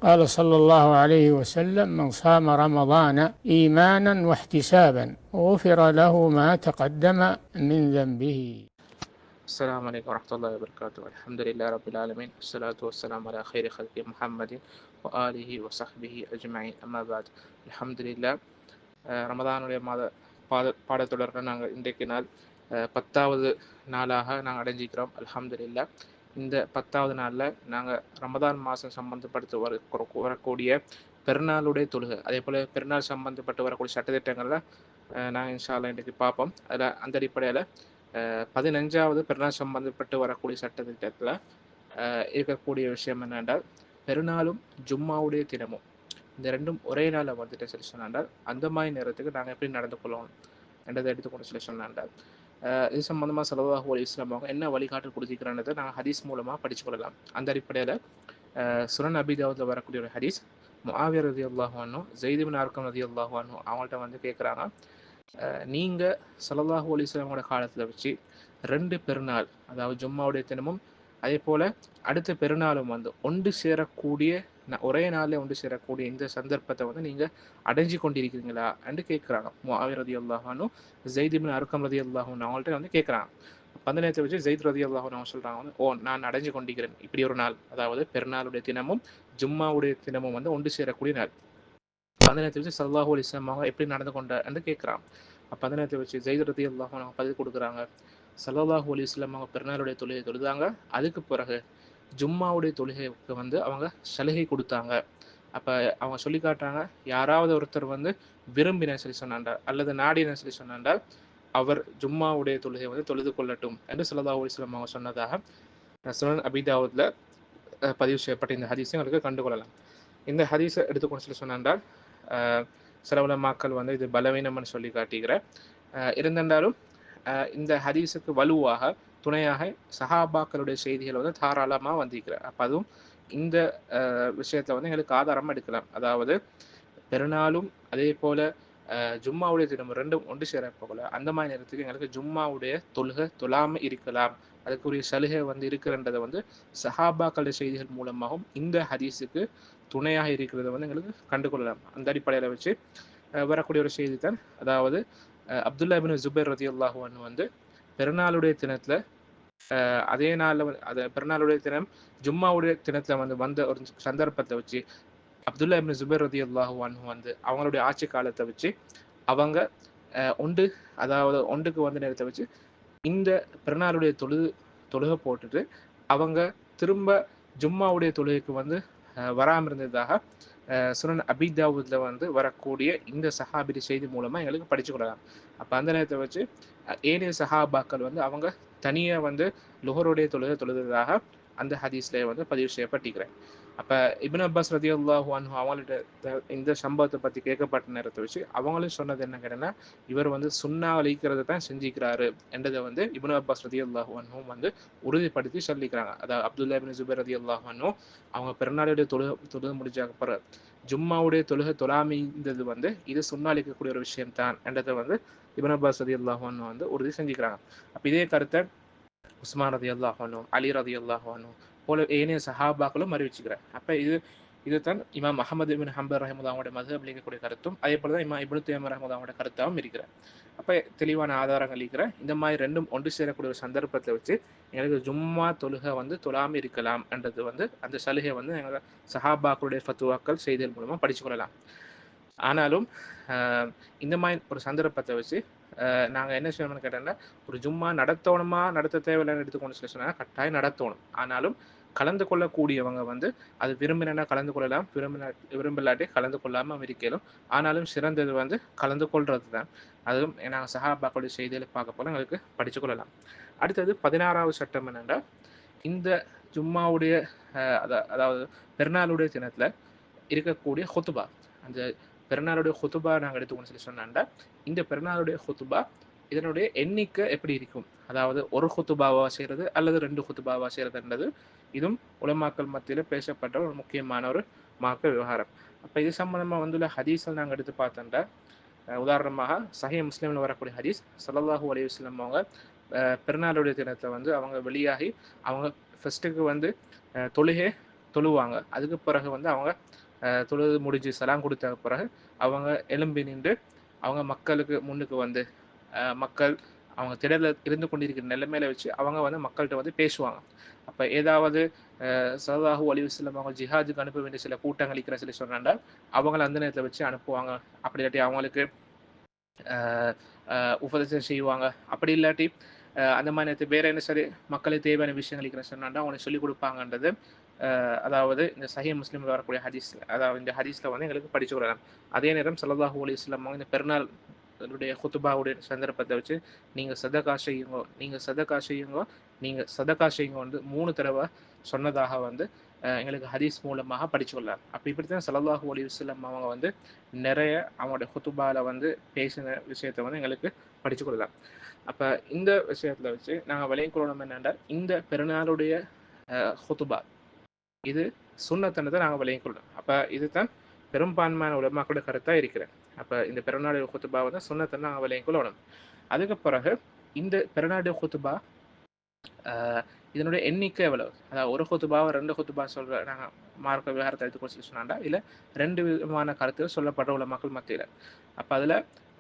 قال صلى الله عليه وسلم: من صام رمضان إيمانا واحتسابا غفر له ما تقدم من ذنبه. السلام عليكم ورحمة الله وبركاته. الحمد لله رب العالمين، الصلاة والسلام على خير خلق محمد وآله وصحبه أجمعين. أما بعد. الحمد لله. ரமதானுடைய பாடத்தொடரில் நாங்கள் இன்றைக்கு நாள் 10வது நாளாக நாங்கள் அடைஞ்சிக்கிறோம். அல்ஹம்துலில்லாஹ். இந்த 10வது நாளில் நாங்கள் ரமதான் மாதம் சம்பந்தப்படுத்த வரக்கூடிய பெருநாளுடைய தொழுகை, அதே போல் பெருநாள் சம்பந்தப்பட்டு வரக்கூடிய சட்டத்திட்டங்களில் நாங்கள் இன்ஷா அல்லாஹ் இன்றைக்கு பார்ப்போம். அதில் அந்த அடிப்படையில் 15வது பெருநாள் சம்பந்தப்பட்டு வரக்கூடிய சட்டத்திட்டத்தில் இருக்கக்கூடிய விஷயம் என்னென்றால், பெருநாளும் ஜும்மாவுடைய தினமும் இந்த ரெண்டும் ஒரே நாளில் வந்துட்டு சொல்லி சொன்னாண்டால் அந்த மாதிரி நேரத்துக்கு நாங்கள் எப்படி நடந்து கொள்ளணும் என்றதை எடுத்துக்கொண்டு சொல்லி சொன்னாண்டால், இது சம்பந்தமாக ஸல்லல்லாஹு அலைஹி வஸல்லம் அவங்க என்ன வழிகாட்டு கொடுத்திருக்கிறான்றதை நாங்கள் ஹதீஸ் மூலமாக படித்து கொள்ளலாம். அந்த அடிப்படையில் சுனன் அபீ தாவூதில் வரக்கூடிய ஒரு ஹதீஸ், முஆவியா ரலியல்லாஹு அன்ஹு ஸைத் இப்னு அர்கம் ரலியல்லாஹு அன்ஹு அவங்கள்ட்ட வந்து கேட்குறாங்க, நீங்கள் ஸல்லல்லாஹு அலைஹி வஸல்லமோட காலத்தில் வச்சு 2 பெருநாள், அதாவது ஜும்மாவுடைய தினமும் அதே போல் அடுத்த பெருநாளும் வந்து ஒன்று சேரக்கூடிய ஒரே நாளில் ஒன்று சேரக்கூடிய இந்த சந்தர்ப்பத்தை வந்து நீங்கள் அடைஞ்சு கொண்டிருக்கிறீங்களா என்று கேட்குறாங்க. முஆவியா ரலியல்லாஹு அன்ஹு ஸைத் இப்னு அர்கம் ரலியல்லாஹு அன்ஹு அவங்கள்ட்ட வந்து கேட்குறாங்க. அந்த நேரத்தை வச்சு ஸைத் ரலியல்லாஹு அன்ஹு சொல்கிறாங்க வந்து, நான் அடைஞ்சு கொண்டிருக்கிறேன் இப்படி ஒரு நாள், அதாவது பெருநாளுடைய தினமும் ஜும்மாவுடைய தினமும் வந்து ஒன்று சேரக்கூடிய நாள். அந்த நேரத்தை வச்சு ஸல்லல்லாஹு அலைஹி வஸல்லம் அவங்க எப்படி நடந்து கொண்டான்னு கேட்குறாங்க. அப்போ அந்த நேரத்தை வச்சு ஸைத் ரலியல்லாஹு அன்ஹு பதில் கொடுக்குறாங்க, ஸல்லல்லாஹு அலைஹி வஸல்லம் அவங்க பெருநாளுடைய தொழுகை தொழுதாங்க, அதுக்கு பிறகு ஜும்மாவுடைய தொழுகைக்கு வந்து அவங்க சலுகை கொடுத்தாங்க. அப்போ அவங்க சொல்லி காட்டுறாங்க, யாராவது ஒருத்தர் வந்து விரும்பின சொல்லி சொன்னாண்டால் அல்லது நாடின சொல்லி சொன்னாண்டால் அவர் ஜும்மாவுடைய தொழுகை வந்து தொழுது கொள்ளட்டும் என்று ஸல்லல்லாஹு அலைஹி வஸல்லம் அவங்க சொன்னதாக சுனன் அபீ தாவூத்ல பதிவு செய்யப்பட்ட இந்த ஹதீஸை எங்களுக்கு கண்டுகொள்ளலாம். இந்த ஹதீஸை எடுத்துக்கொண்டு சொல்லி சொன்னாண்டால் சில உலமாக்கள் வந்து இது பலவீனம்னு சொல்லி காட்டுகிற இருந்தாலும் இந்த ஹதீஸுக்கு வலுவாக துணையாக சஹாபாக்களுடைய செய்திகள் வந்து தாராளமாக வந்திருக்கிறார். அப்போ அதுவும் இந்த விஷயத்தில் வந்து எங்களுக்கு ஆதாரமாக எடுக்கலாம். அதாவது பெருநாளும் அதே போல் ஜும்மாவுடைய தினம் ரெண்டும் ஒன்று சேர போகல, அந்த மாதிரி நேரத்துக்கு எங்களுக்கு ஜும்மாவுடைய தொழுகை தொழாமல் இருக்கலாம், அதுக்குரிய சலுகை வந்து இருக்கிறன்றதை வந்து சஹாபாக்களுடைய செய்திகள் மூலமாகவும் இந்த ஹதீஸுக்கு துணையாக இருக்கிறத வந்து எங்களுக்கு கண்டுகொள்ளலாம். அந்த அடிப்படையில் வச்சு வரக்கூடிய ஒரு செய்தி தான், அதாவது அப்துல்லா இப்னு ஜுபைர் ரலியல்லாஹு அன்ஹு வந்து பெருநாளுடைய தினத்தில் அதே நாளில் அது பெருநாளுடைய தினம் ஜும்மாவுடைய தினத்தில் வந்து வந்த ஒரு சந்தர்ப்பத்தை வச்சு அப்துல்லா இப்னு ஜுபைர் ரலியல்லாஹு அன்ஹு வந்து அவங்களுடைய ஆட்சி காலத்தை வச்சு அவங்க அதாவது ஒன்றுக்கு வந்த நேரத்தை வச்சு இந்த பெருநாளுடைய தொழுகை போட்டுட்டு அவங்க திரும்ப ஜும்மாவுடைய தொழுகைக்கு வந்து வராமல் இருந்ததாக சுனன் அபீ தாவூத்ல வந்து வரக்கூடிய இந்த சஹாபி செய்தி மூலமாக எங்களுக்கு படிச்சு கொள்ளலாம். அப்போ அந்த நேரத்தை வச்சு ஏனைய சஹாபாக்கள் வந்து அவங்க தனியாக வந்து லுஹருடைய தொழுததாக அந்த ஹதீஸ்ல வந்து பதிவு செய்யப்பட்டிருக்கிறேன். அப்போ இப்னு அப்பாஸ் ரலியல்லாஹு அன்ஹு அவங்கள்ட்ட இந்த சம்பவத்தை பற்றி கேட்கப்பட்ட நேரத்தை வச்சு அவங்களும் சொன்னது என்ன கேட்டேன்னா, இவர் வந்து சுன்னா அழிக்கிறத தான் செஞ்சுக்கிறாரு என்றதை வந்து இப்னு அப்பாஸ் ரலியல்லாஹு அன்ஹு வந்து உறுதிப்படுத்தி சொல்லிக்கிறாங்க. அதாவது அப்துல்லா இப்னு ஜுபைர் ரலியல்லாஹு அன்ஹு அவங்க பெருநாளுடைய தொழுகை முடிஞ்ச அப்புறம் ஜும்மாவுடைய தொழுகை தொழாமைந்தது வந்து இது சுன்னா அழிக்கக்கூடிய ஒரு விஷயம் தான் என்றதை வந்து இப்னு அப்பாஸ் ரலியல்லாஹு அன்ஹு வந்து உறுதி செஞ்சுக்கிறாங்க. அப்போ இதே கருத்தை உஸ்மான் ரலியல்லாஹு அன்ஹு, அலி ரலியல்லாஹு அன்ஹு போல ஏனைய சஹாபாக்களும் அறிவிச்சுக்கிறார். அப்போ இதுதான் இமாம் அஹமது இப்னு ஹம்பல் ரஹிமஹுல்லாஹ் அவங்களுடைய மதுஹப்ல இருக்கக்கூடிய கருத்தும், அதே போல தான் இமாம் இப்னு தய்மிய்யா ரஹிமஹுல்லாஹ் அவங்களுடைய கருத்தாகவும் இருக்கிறார். அப்போ தெளிவான ஆதாரங்கள் இருக்கிற இந்த மாதிரி ரெண்டும் ஒன்று சேரக்கூடிய ஒரு சந்தர்ப்பத்தை வச்சு எங்களுக்கு ஜும்மா தொழுகை வந்து தொழாமல் இருக்கலாம் என்றது வந்து அந்த சலுகை வந்து எங்கள் சஹாபாக்களுடைய ஃபத்துவாக்கள் செய்திகள் மூலமாக படிச்சு கொள்ளலாம். ஆனாலும் இந்த மாதிரி ஒரு சந்தர்ப்பத்தை வச்சு நாங்கள் என்ன செய்யணும்னு கேட்டோம்னா, ஒரு ஜும்மா நடத்த தேவையில்லைன்னு எடுத்துக்கொண்டு சொல்லி சொன்னால் கட்டாயம் நடத்தணும். ஆனாலும் கலந்து கொள்ளக்கூடியவங்க வந்து அது விரும்பினா கலந்து கொள்ளலாம், விரும்பில்லாட்டி கலந்து கொள்ளாமல் இருக்கலும். ஆனாலும் சிறந்தது வந்து கலந்து கொள்வது தான். அதுவும் நாங்கள் சஹாபாக்களுடைய செய்திகளை பார்க்க போல எங்களுக்கு படித்து கொள்ளலாம். அடுத்தது 16வது சட்டம் என்னென்னா, இந்த ஜும்மாவுடைய அதாவது பெருநாளுடைய தினத்தில் இருக்கக்கூடிய ஹுத்துபா, அந்த பெருநாளுடைய ஹுத்துபா நாங்கள் எடுத்துக்கொண்டு சொல்லி சொன்னாண்டா, இந்த பெருநாளுடைய ஹுத்துபா இதனுடைய எண்ணிக்கை எப்படி இருக்கும், அதாவது ஒரு ஹுத்துபாவாக செய்கிறது அல்லது 2 ஹுத்துபாவாக செய்கிறதுன்றது இதுவும் உலமாக்கள் மத்தியில் பேசப்பட்ட ஒரு முக்கியமான ஒரு மார்க்க விவகாரம். அப்போ இது சம்பந்தமாக வந்துள்ள ஹதீஸில் நாங்கள் எடுத்து பார்த்தோம்னா, உதாரணமாக சஹீஹ் முஸ்லிமில் வரக்கூடிய ஹதீஸ், ஸல்லல்லாஹு அலைஹி வஸல்லம் அவங்க பெருநாளுடைய தினத்தை வந்து அவங்க வெளியாகி அவங்க ஃபஸ்ட்டுக்கு வந்து தொழுவாங்க. அதுக்கு பிறகு வந்து அவங்க தொழுது முடிஞ்சு சலாம் கொடுத்த பிறகு அவங்க எழும்பி நின்று அவங்க மக்களுக்கு முன்னுக்கு வந்து மக்கள் அவங்க திடல இருந்து கொண்டிருக்கிற நிலைமையில வச்சு அவங்க வந்து மக்கள்கிட்ட வந்து பேசுவாங்க. அப்போ ஏதாவது ஸல்லல்லாஹு அலைஹி வஸல்லம் அவங்க ஜிஹாதுக்கு அனுப்ப வேண்டிய சில கூட்டங்கள் இருக்கிற சொல்லி சொன்னாண்டா அவங்கள அந்த நேரத்தில் வச்சு அனுப்புவாங்க. அப்படி இல்லாட்டி அவங்களுக்கு உபதேசம் செய்வாங்க. அப்படி இல்லாட்டி அந்த மாதிரி நேரத்தில் வேற என்ன சரி மக்களுக்கு தேவையான விஷயங்கள் இருக்கிற சொன்னாண்டா அவங்களுக்கு சொல்லிக் கொடுப்பாங்கன்றது அதாவது இந்த சஹீஹ் முஸ்லிம்ல வரக்கூடிய ஹதீஸ், அதாவது இந்த ஹதீஸ்ல வந்து எங்களுக்கு படிச்சு கொள்ளலாம். அதே நேரம் ஸல்லல்லாஹு அலைஹி வஸல்லம் அவங்க இந்த பெருநாள் குத்துபாவுடைய சந்தர்ப்பத்தை வச்சு நீங்க சதகா செய்யுங்க, நீங்க சதகா செய்யுங்க, நீங்க சதகா செய்யுங்க வந்து 3 தடவை சொன்னதாக வந்து எங்களுக்கு ஹதீஸ் மூலமாக படிச்சு கொள்ளலாம். அப்போ இப்படித்தான் ஸல்லல்லாஹு அலைஹி வஸல்லம் அவங்க வந்து நிறைய அவங்களுடைய குத்துபால வந்து பேசின விஷயத்தை வந்து எங்களுக்கு படிச்சு கொள்ளலாம். அப்போ இந்த விஷயத்துல வச்சு நாங்கள் விளையும் கொள்ளணும் என்னென்னா இந்த பெருநாளுடைய குத்துபா இது சுன்னத்தனத்தை நாங்கள் விளையும் கொள்ளணும். அப்போ இதுதான் பெரும்பான்மையான உலமாக்களோட கருத்தாக இருக்கிறேன். அப்போ இந்த பெருநாளுடைய குத்துபா வந்து சுன்னத்தை நாங்கள் விளையும் கொள்ளணும். அதுக்கு பிறகு இந்த பெருநாளுடைய குத்துபா இதனுடைய எண்ணிக்கை எவ்வளவு, அதாவது ஒரு குத்துபாவை 2 குத்துபா சொல்ற நாங்கள் மார்க்க விவகாரத்தை எடுத்துக்கொண்டு சொன்னாண்டா இல்லை 2 விதமான கருத்துகள் சொல்லப்படுற உலமாக்கள் மத்தியில். அப்போ அதில்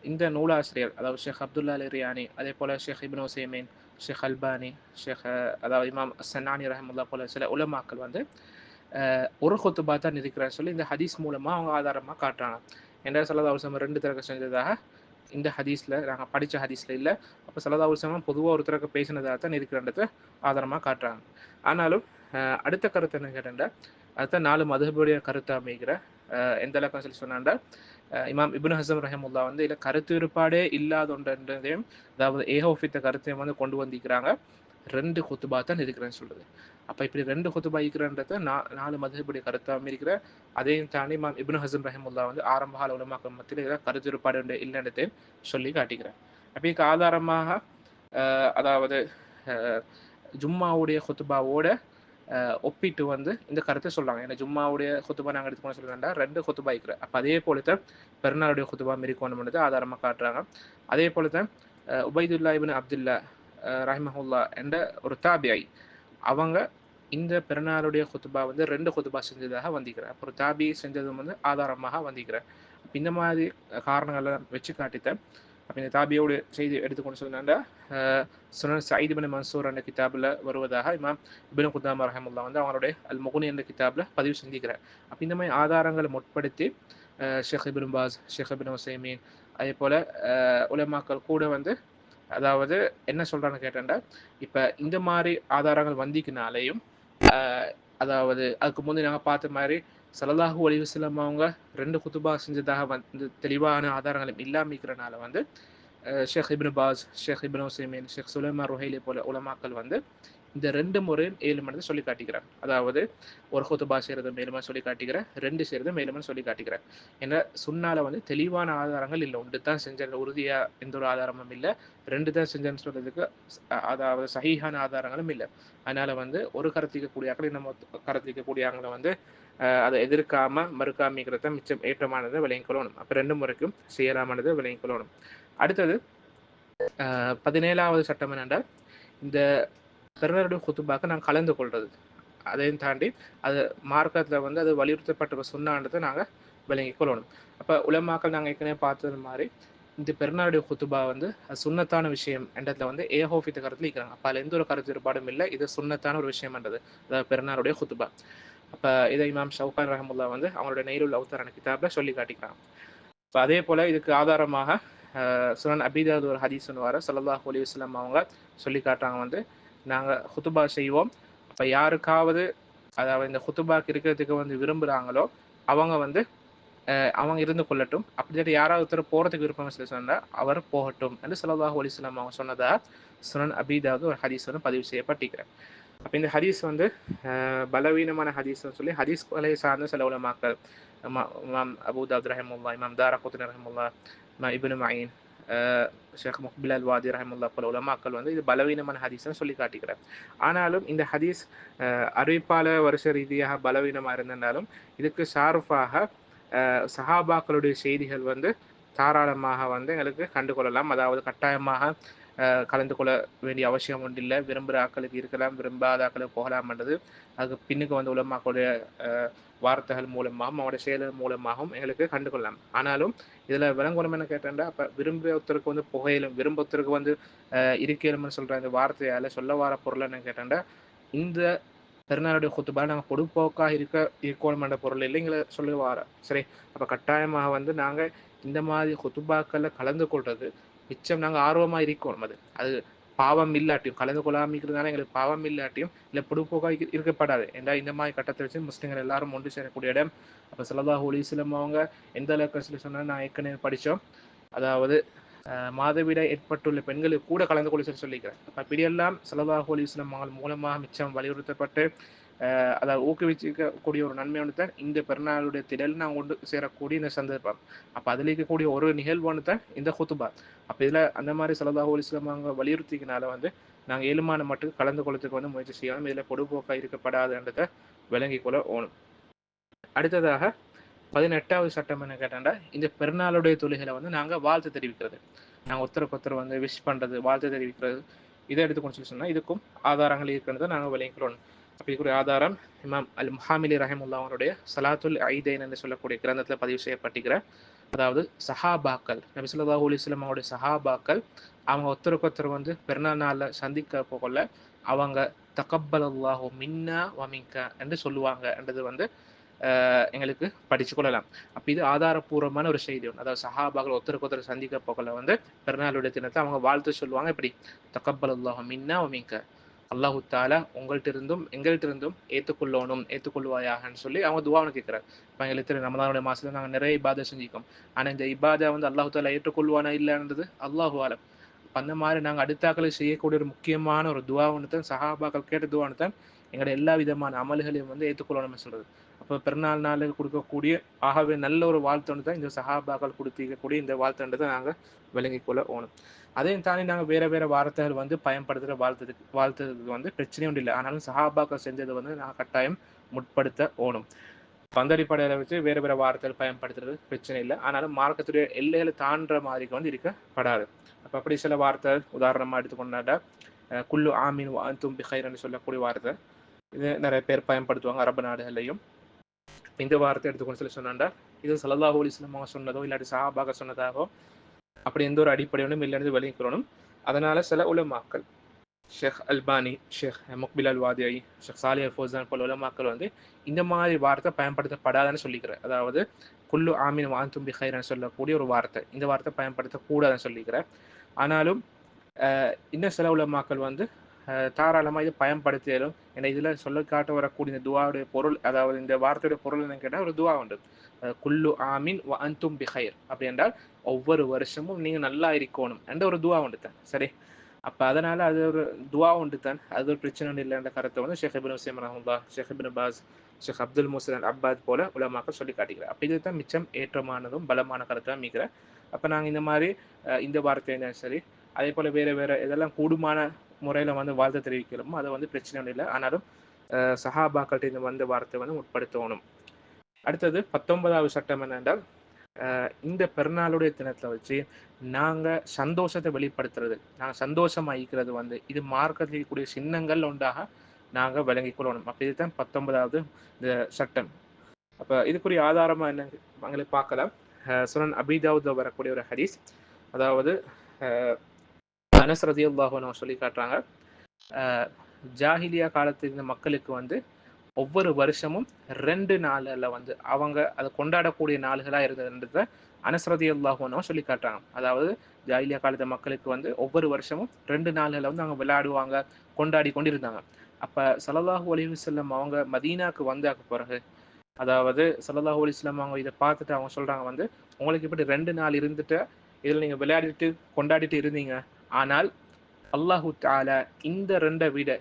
இந்த நூலாசிரியர் அதாவது ஷேக் அப்துல்லா அல் ரியானி, அதே போல் ஷேக் இப்னு உசைமீன், ஷேக் அல்பானி, ஷேக் அதாவது இமாம் சன்னானி ரஹமுல்லா போல சில உலமாக்கள் வந்து ஒரு குத்துபா தான் இருக்கிறான்னு சொல்லி இந்த ஹதீஸ் மூலமாக அவங்க ஆதாரமாக காட்டுறாங்க. என்ற ஸல்லல்லாஹு அலைஹி வஸல்லம் 2 தடவை செஞ்சதாக இந்த ஹதீஸில் நாங்கள் படித்த ஹதீஸில் இல்லை. அப்போ ஸல்லல்லாஹு அலைஹி வஸல்லம் பொதுவாக ஒரு தடவை பேசினதாக தான் இருக்கிறன்றதை ஆதாரமாக காட்டுறாங்க. ஆனாலும் அடுத்த கருத்து என்ன கேட்டால் அதுதான் 4 மதுஹபுடைய கருத்தை அமைகிற எந்த அளவுக்கு சொல்லி சொன்னாண்டா இமாம் இப்னு ஹஸம் ரஹிமஹுல்லா வந்து இல்லை கருத்து வேறுபாடே இல்லாத ஒன்றதையும் அதாவது ஏகோஃபித்த கருத்தையும் வந்து கொண்டு வந்திருக்கிறாங்க. 2 குத்துபா தான் இருக்கிறேன்னு சொல்லுது. அப்போ இப்படி 2 குத்துபா இருக்கிறன்றத 4 மதுஹபுடைய கருத்தாக இருக்கிற அதையும் தாண்டி இமாம் இப்னு ஹஸம் ரஹிமஹுல்லா வந்து ஆரம்பகால உலமாக்கள் மத்தியில் ஏதாவது கருத்து வேறுபாடு இல்லைன்றதையும் சொல்லி காட்டிக்கிறேன். அப்போ இதுக்கு ஆதாரமாக அதாவது ஜும்மாவுடைய குத்துபாவோட ஒப்பிட்டு வந்து இந்த கருத்தை சொல்றாங்க. ஏன்னா ஜும்மாவுடைய குத்துபா நாங்கள் எடுத்துக்கணும் சொல்லுவேன்டா 2 குத்துபா இருக்கிற அப்போ அதே போலத்தான் பெருநாளுடைய குத்துபா இருக்கணும்னு ஆதாரமாக காட்டுறாங்க. அதே போலத்தான் உபைதுல்லா இப்னு அப்துல்லா ரஹிமஹுல்லா என்ற ஒரு தாபிஐ அவங்க இந்த பெருநாளுடைய குத்துபா வந்து 2 குத்துபா செஞ்சதாக வந்திக்கிறேன். அப்புறம் தாபி செஞ்சதும் வந்து ஆதாரமாக வந்திக்கிறேன். இந்த மாதிரி காரணங்களை வச்சு காட்டித்தேன். அப்போ இந்த தாபியோட செய்தி எடுத்துக்கொண்டு சொன்னாண்டா சுனன் சயீத் இப்னு மன்சூர் என்ற கிதாபில் வருவதாக இமாம் இப்னு குதாமா ரஹிமஹுல்லா வந்து அவங்களுடைய அல் முகுனி என்ற கிதாபில் பதிவு செஞ்சுக்கிறார். அப்போ இந்த மாதிரி ஆதாரங்களை முற்படுத்தி ஷேக் இப்னு பாஸ், ஷேக் இப்னு உசைமீன், அதே போல் உலமாக்கள் கூட வந்து அதாவது என்ன சொல்கிறான்னு கேட்டேன்டா இப்போ இந்த மாதிரி ஆதாரங்கள் வந்திக்கினாலேயும் அதாவது அதுக்கு முந்தைய நாங்கள் பார்த்த மாதிரி ஸல்லல்லாஹு அலைஹி வஸல்லம் அவங்க 2 குத்துபா செஞ்சதாக வந்து தெளிவான ஆதாரங்களும் இல்லாமல் இருக்கிறனால வந்து ஷேக் இப்னு பாஸ், ஷேக் இப்னு உசைமீன், ஷேக் சுலைமான் ருஹைலி போல உலமாக்கள் வந்து இந்த 2 முறையும் 7 மணி சொல்லி காட்டிக்கிறாங்க. அதாவது ஒரு குத்துபா செய்கிறது மேலுமா சொல்லி காட்டிக்கிறேன், 2 செய்கிறது மேலுமா சொல்லி காட்டிக்கிறேன். ஏன்னா சுன்னால வந்து தெளிவான ஆதாரங்கள் இல்லை. 1 தான் செஞ்ச உறுதியாக எந்த ஒரு ஆதாரமும் இல்லை, 2 தான் செஞ்சேன்னு சொல்றதுக்கு அதாவது சஹீஹான ஆதாரங்களும் இல்லை. அதனால வந்து ஒரு கருத்திக்கக்கூடிய ஆக்களை நம்ம கருத்திக்கக்கூடிய ஆக்களை வந்து அதை எதிர்க்காம மறுக்காமிக்கிறத மிச்சம் ஏற்றமானதை விளையங்கொள்ளணும். அப்போ 2 முறைக்கும் செய்யலாமானதை விளையங்கொள்ளணும். அடுத்தது 17வது சட்டம் என்னென்றால் இந்த பெருநாளுடைய குத்துபாக்க நாங்கள் கலந்து கொள்வது. அதையும் தாண்டி அது மார்க்கத்தில் வந்து அது வலியுறுத்தப்பட்ட சுன்னான்றதை நாங்கள் விளங்கிக் கொள்ளணும். அப்போ உலமாக்கள் நாங்கள் ஏற்கனவே பார்த்தது மாதிரி இந்த பெருநாளுடைய குத்துபா வந்து சுன்னத்தான விஷயம் என்றதில் வந்து ஏகோஃபித்த கருத்தில் இருக்கிறாங்க. அப்போ அதில் எந்த ஒரு கருத்து வேறுபாடும் இல்லை, இது சுன்னத்தான ஒரு விஷயம்ன்றது அதாவது பெருநாளுடைய குத்துபா. அப்போ இதை இமாம் ஷவுகான் ரஹமுல்லா வந்து அவங்களுடைய நெய்லுல் அவுத்தாரான கிதாபில் சொல்லி காட்டிக்கிறாங்க. இப்போ அதே போல் இதுக்கு ஆதாரமாக சுனன் அபீதாவுது ஒரு ஹதீஸ் வர ஸல்லல்லாஹு அலைஹி வஸல்லம் அவங்க சொல்லி காட்டுறாங்க வந்து நாங்கள் குத்துபா செய்வோம். அப்போ யாருக்காவது அதாவது இந்த குத்துபாக்கு இருக்கிறதுக்கு வந்து விரும்புகிறாங்களோ அவங்க வந்து அவங்க இருந்து கொள்ளட்டும், அப்படி யாராவது ஒருத்தர் போகிறதுக்கு விருப்பம் சொல்லி சொன்னால் அவர் போகட்டும் என்று ஸல்லல்லாஹு அலைஹி வஸல்லம் அவங்க சொன்னதா சுனன் அபீதாவுது ஒரு ஹதீஸ் வந்து பதிவு செய்யப்பட்டிருக்கிறேன். அப்போ இந்த ஹதீஸ் வந்து பலவீனமான ஹதீஸ்ன்னு சொல்லி ஹதீஸ் கொலை சார்ந்த சில உலமாக்கள் இமாம் அபூதாவுத் ரஹிமஹுல்லா, இமாம் தாரகுத்னி ரஹிமஹுல்லா, இமாம் இப்னு மயீன், ஷேக் முக்பில் அல் வாதி ரஹிமஹுல்லா போல உலமாக்கள் வந்து இது பலவீனமான ஹதீஸ்ன்னு சொல்லி காட்டிக்கிறார். ஆனாலும் இந்த ஹதீஸ் அறிவிப்பாளர் வருஷ ரீதியாக பலவீனமாக இருந்தாலும் இதுக்கு ஷாருஃபாக சஹாபாக்களுடைய செய்திகள் வந்து தாராளமாக வந்து எங்களுக்கு கண்டுகொள்ளலாம். அதாவது கட்டாயமாக கலந்து கொள்ள வேண்டிய அவசியம் ஒன்று இல்லை. விரும்புகிற ஆக்களுக்கு இருக்கலாம், விரும்பாத ஆக்களுக்கு போகலாம்ன்றது அதுக்கு பின்னுக்கு வந்து உலமாக்களுடைய வார்த்தைகள் மூலமாகவும் அவருடைய செயல்கள் மூலமாகவும் எங்களுக்கு கண்டுகொள்ளலாம். ஆனாலும் இதில் விளங்குணம் என்ன கேட்டேன்டா, அப்போ விரும்புறவத்தருக்கு வந்து புகையிலும் விரும்புறவத்தருக்கு வந்து இருக்கையிலும்னு சொல்கிற இந்த வார்த்தையால் சொல்ல வர பொருள் என்ன கேட்டேன்டா, இந்த பெருநாளுடைய குத்துபா நாங்கள் பொதுப்போக்காக இருக்கணும் என்ற பொருள் இல்லைங்களை சொல்லி வார சரி. அப்போ கட்டாயமாக வந்து நாங்கள் இந்த மாதிரி குத்துபாக்களில் கலந்து கொள்வது மிச்சம் நாங்கள் ஆர்வமாக இருக்கணும். அது பாவம் இல்லாட்டியும் கலந்து கொள்ளாமிக்கிறதுனால எங்களுக்கு பாவம் இல்லாட்டியும் இல்லை பொதுப்போக்காக இருக்கப்படாது. ஏன்னா இந்த மாதிரி கட்டத்தை வச்சு முஸ்லிம்கள் எல்லாரும் ஒன்று சேரக்கூடிய இடம். அப்போ ஸல்லல்லாஹு அலைஹி வஸல்லம் அவங்க எந்த அளவுக்கு சொல்லி சொன்னால் நான் ஏற்கனவே படித்தோம், அதாவது மாதவிடாய் ஏற்பட்டுள்ள பெண்களுக்கு கூட கலந்து கொள்ள சொல்லிக்கிறேன். அப்போ இப்படியெல்லாம் ஸல்லல்லாஹு அலைஹி வஸல்லம் மூலமாக மிச்சம் வலியுறுத்தப்பட்டு அதை ஊக்குவிச்சிக்கக்கூடிய ஒரு நன்மை ஒன்று தான் இந்த பெருநாளுடைய திடல் நாங்கள் கொண்டு சேரக்கூடிய இந்த சந்தர்ப்பம். அப்போ அதில் இருக்கக்கூடிய ஒரு நிகழ்வு ஒன்று தான் இந்த குத்துபா. அப்போ இதில் அந்த மாதிரி ஸல்லல்லாஹு அலைஹி வஸல்லம் அவங்க வலியுறுத்திக்கனால வந்து நாங்கள் ஏழுமான மட்டும் கலந்து கொள்றதுக்கு வந்து முயற்சி செய்யணும். இதில் பொதுப்போக்காக இருக்கப்படாதுன்றதை விளங்கி கொள்ள ஓணும். அடுத்ததாக 18வது சட்டம் என்ன கேட்டாண்டா, இந்த பெருநாளுடைய தொழுகைகளை வந்து நாங்கள் வாழ்த்து தெரிவிக்கிறது. நாங்கள் ஒருத்தருக்கு வந்து விஷ் பண்ணுறது, வாழ்த்து தெரிவிக்கிறது, இதை எடுத்துக்கொண்டு சொல்லி சொன்னால் இதுக்கும் ஆதாரங்கள் இருக்கிறத நாங்கள் விளங்கிக்கிறோம். அப்போ இதுக்குரிய ஆதாரம் இமாம் அல் முஹாமிலி ரஹிமுல்லா அவருடைய சலாத்துல் ஐதைன் என்று சொல்லக்கூடிய கிரந்தத்தில் பதிவு செய்யப்பட்டிருக்கிற, அதாவது சஹாபாக்கள் நபி ஸல்லல்லாஹு அலைஹி வஸல்லம் அவருடைய சஹாபாக்கள் அவங்க ஒருத்தருக்கு வந்து பெருநாள் நாளில் சந்திக்க போகல அவங்க தகப்பலல்லாஹு மின்னா வமின்கா என்று சொல்லுவாங்க என்றது வந்து எங்களுக்கு படிச்சு கொள்ளலாம். அப்போ இது ஆதாரபூர்வமான ஒரு செய்தி ஒன்று. அதாவது சஹாபாக்கள் ஒருத்தருக்கு சந்திக்க போகல வந்து பெருநாளுடைய தினத்தை அவங்க வாழ்த்து சொல்லுவாங்க. இப்படி தகப்பலல்லாஹு மின்னா வமின்கா, அல்லாஹு தாலா உங்கள்கிட்ட இருந்தும் எங்கள்கிட்ட இருந்தும் ஏற்றுக்கொள்வாயாகன்னு சொல்லி அவங்க துவாவை கேட்குறாரு. இப்போ எங்களுக்கு தெரியும் ரமலானுடைய மாதத்துல நாங்கள் நிறைய இபாதை செஞ்சிக்கோம். ஆனால் இந்த இபாதை வந்து அல்லாஹு தாலா ஏற்றுக்கொள்வானா இல்லைன்றது அல்லாஹு ஆலம். அந்த மாதிரி நாங்கள் அடுத்தாக்களை செய்யக்கூடிய ஒரு முக்கியமான ஒரு துவா ஒன்று தான் சஹாபாக்கள் கேட்ட துவா ஒன்று தான் எங்களோட எல்லா விதமான அமல்களையும் வந்து ஏற்றுக்கொள்ளணும்னு சொல்றது. அப்போ பெருநாள் நாளுக்கு கொடுக்கக்கூடிய ஆகவே நல்ல ஒரு வாழ்த்து தான் இந்த சஹாபாக்கள் கொடுத்திருக்கக்கூடிய இந்த வாழ்த்துன்றதை நாங்கள் விளங்கி கொள்ள ஓணும். அதையும் தாண்டி நாங்கள் வேற வார்த்தைகள் வந்து பயன்படுத்துகிற வாழ்த்துறதுக்கு வந்து பிரச்சனையும் ஒன்றும் இல்லை. ஆனாலும் சஹாபாக்கள் செஞ்சதை வந்து நாங்கள் கட்டாயம் முற்படுத்த ஓணும். பந்தடிப்படையில் வச்சு வேற வார்த்தைகள் பயன்படுத்துறது பிரச்சனை இல்லை. ஆனாலும் மார்க்கத்துடைய எல்லைகளை தாண்டுற மாதிரி வந்து இருக்கப்படாது. அப்போ அப்படி சில வார்த்தைகள் உதாரணமாக எடுத்துக்கொண்டாண்டா குல்லு ஆமீன் வாந்தும் பிஹைர்னு சொல்லக்கூடிய வார்த்தை, இது நிறைய பேர் பயன்படுத்துவாங்க அரபு நாடுகள்லையும். இந்த வார்த்தை எடுத்துக்கொண்டு சொல்லி சொன்னாண்டா இது ஸல்லல்லாஹு அலைஹி வஸல்லம் சொன்னதோ இல்லாட்டி சஹாபாக சொன்னதாகோ அப்படி எந்த ஒரு அடிப்படையோடும் இல்லைன்னு விளங்கிக்கிறோம். அதனால சில உலமாக்கள் ஷேக் அல்பானி, ஷேக் முக்பில் அல் வாதியை, ஷேக் சாலிஹ் அல் ஃபௌசான் போல உலமாக்கள் வந்து இந்த மாதிரி வார்த்தை பயன்படுத்தப்படாதுன்னு சொல்லிக்கிறேன். அதாவது குல்லு ஆமீன் வாந்தும் பிஹைர்னு சொல்லக்கூடிய ஒரு வார்த்தை, இந்த வார்த்தை பயன்படுத்தக்கூடாதுன்னு சொல்லிக்கிறேன். ஆனாலும் இன்னும் சில உலமாக்கள் வந்து தாராளமாக இதை பயன்படுத்தியாலும், ஏன்னா இதில் சொல்ல காட்ட வரக்கூடிய இந்த துவாவுடைய பொருள், அதாவது இந்த வார்த்தையுடைய பொருள் என்னன்னு கேட்டால் ஒரு துவா உண்டு, குல்லு ஆமீன் வ அன்தும் பிஹைர். அப்படி என்றால் ஒவ்வொரு வருஷமும் நீங்கள் நல்லா இருக்கணும் என்ற ஒரு துவா உண்டு தான். சரி, அப்போ அதனால அது ஒரு துவா உண்டு தான், அது ஒரு பிரச்சனை ஒன்று இல்லைன்ற கருத்தை வந்து ஷேக் இப்னு உஸைமீன் ரஹ்மத்துல்லாஹ், ஷேக் இப்னு பாஸ், ஷேக் அப்துல் முஹ்சின் அல் அப்பாத் போல உலமாக்கள் சொல்லி காட்டுகிறார். அப்போ இது தான் மிச்சம் ஏற்றமானதும் பலமான கருத்தாக மிக்கிறேன். அப்போ நாங்கள் இந்த மாதிரி இந்த வார்த்தை சரி, அதே போல் வேறு இதெல்லாம் கூடுமான முறையில் வந்து வாழ்த்து தெரிவிக்கணுமோ அதை வந்து பிரச்சனை ஒன்றும் இல்லை. ஆனாலும் சஹாபாக்கள்கிட்ட இந்த வந்து வார்த்தை வந்து முற்படுத்தணும். அடுத்தது 19வது சட்டம் என்னென்றால், இந்த பெருநாளுடைய தினத்தில் வச்சு நாங்கள் சந்தோஷத்தை வெளிப்படுத்துறது, நாங்கள் சந்தோஷமாகிக்கிறது வந்து இது மார்க்கத்தில் இருக்கக்கூடிய சின்னங்கள் ஒன்றாக நாங்கள் விளங்கிக் கொள்ளணும். அப்போ இதுதான் 19வது இந்த சட்டம். அப்போ இதுக்குரிய ஆதாரமாக என்ன எங்களுக்கு பார்க்கலாம். சுனன் அபீ தாவூத்ல வரக்கூடிய ஒரு ஹதீஸ், அதாவது அனஸ் ரலியல்லாஹு அன்ஹு சொல்லி காட்டுறாங்க, ஜாஹிலியா காலத்தில் இருந்த மக்களுக்கு வந்து ஒவ்வொரு வருஷமும் 2 நாளில் வந்து அவங்க அதை கொண்டாடக்கூடிய நாள்களாக இருந்ததுன்றத அனஸ் ரலியல்லாஹு அன்ஹு சொல்லி காட்டுறாங்க. அதாவது ஜாஹிலியா காலத்து மக்களுக்கு வந்து ஒவ்வொரு வருஷமும் 2 நாள்களில் வந்து அவங்க விளையாடுவாங்க, கொண்டாடி கொண்டு இருந்தாங்க. அப்போ ஸல்லல்லாஹு அலைஹி வஸல்லம் அவங்க மதீனாவுக்கு வந்தாக்க பிறகு, அதாவது ஸல்லல்லாஹு அலைஹி வஸல்லம் அவங்க இதை பார்த்துட்டு அவங்க சொல்கிறாங்க வந்து, உங்களுக்கு இப்படி 2 நாள் இருந்துட்டு இதில் நீங்கள் விளையாடிட்டு கொண்டாடிட்டு இருந்தீங்க, ஆனால் அல்லாஹு தஆலா இந்த 2 விட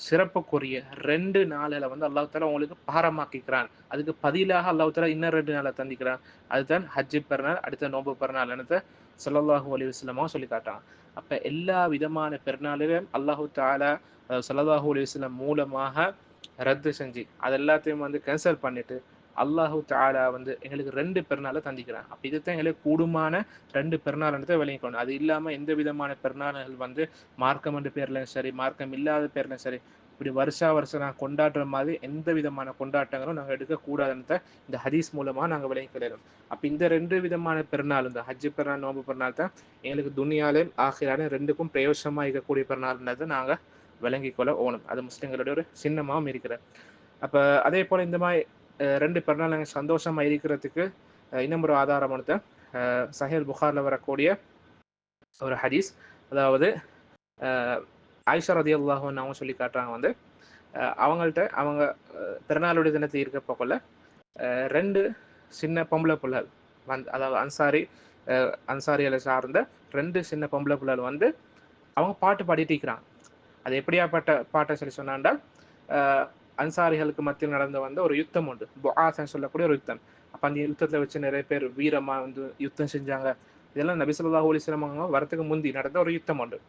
சிறப்புக்குரிய 2 நாளில் வந்து அல்லாஹு தஆலா உங்களுக்கு பாரமாக்கிக்கிறான். அதுக்கு பதிலாக அல்லாஹு தஆலா இன்னும் 2 நாளை தந்திக்கிறான். அதுதான் ஹஜ்ஜு பெருநாள், அடுத்த நோன்பு பெருநாள் என்னத்தை ஸல்லல்லாஹு அலைஹி வஸல்லம் சொல்லி காட்டாங்க. அப்போ எல்லா விதமான பெருநாளிலும் அல்லாஹு தஆலா ஸல்லல்லாஹு அலைஹி வஸல்லம் மூலமாக ரத்து செஞ்சு அது எல்லாத்தையும் வந்து கேன்சல் பண்ணிட்டு அல்லாஹு தஆலா வந்து எங்களுக்கு 2 பெருநாளை தந்திக்கிறான். அப்போ இதுதான் எங்களுக்கு கூடுமான 2 பெருநாள்ன்றதை விளங்கிக்கணும். அது இல்லாமல் எந்த விதமான பெருநாள்கள் வந்து மார்க்கம் என்ற பேர்லையும் சரி, மார்க்கம் இல்லாத பேர்லையும் சரி, இப்படி வருஷம் நாங்கள் கொண்டாடுற மாதிரி எந்த விதமான கொண்டாட்டங்களும் நாங்கள் எடுக்கக்கூடாதுன்னு இந்த ஹதீஸ் மூலமாக நாங்கள் விளங்கிக்கிறோம். அப்போ இந்த 2 விதமான பெருநாள், இந்த ஹஜ்ஜு பெருநாள், நோம்பு பெருநாள் தான் எங்களுக்கு துனியாலையும் ஆகிராலையும் 2க்கும் பிரயோசனமாக இருக்கக்கூடிய பெருநாள்ன்றதை நாங்கள் விளங்கிக்கொள்ள ஓணும். அது முஸ்லிம்களுடைய ஒரு சின்னமாகவும் இருக்கிறது. அப்போ அதே போல் இந்த மாதிரி 2 பெருநாள் நாங்கள் சந்தோஷமாக இருக்கிறதுக்கு இன்னும் ஒரு ஆதாரம் வந்து சஹீஹ் புகாரில் வரக்கூடிய ஒரு ஹதீஸ். அதாவது ஆயிஷா ரலியல்லாஹு அன்ஹா அவங்க சொல்லி காட்டுறாங்க வந்து அவங்கள்ட்ட அவங்க பிறநாளுடைய தினத்தை இருக்க போகல 2 சின்ன பொம்பளை பிள்ளைகள் வந்து, அதாவது அன்சாரிகளை சார்ந்த 2 சின்ன பொம்பளை பிள்ளைகள் வந்து அவங்க பாட்டு பாடிட்டு இருக்கிறாங்க. அது எப்படியாப்பட்ட பாட்டை சொல்லி சொன்னாண்டா, அன்சாரிகளுக்கு மத்தியில் நடந்த வந்து ஒரு யுத்தம் உண்டு, புஆஸ்ன்னு சொல்லக்கூடிய ஒரு யுத்தம். அப்போ அந்த யுத்தத்தில் வச்சு நிறைய பேர் வீரமாக வந்து யுத்தம் செஞ்சாங்க. இதெல்லாம் நபி ஸல்லல்லாஹு அலைஹி வஸல்லம் அவங்க வரத்துக்கு முந்தி நடந்த ஒரு யுத்தம் உண்டு.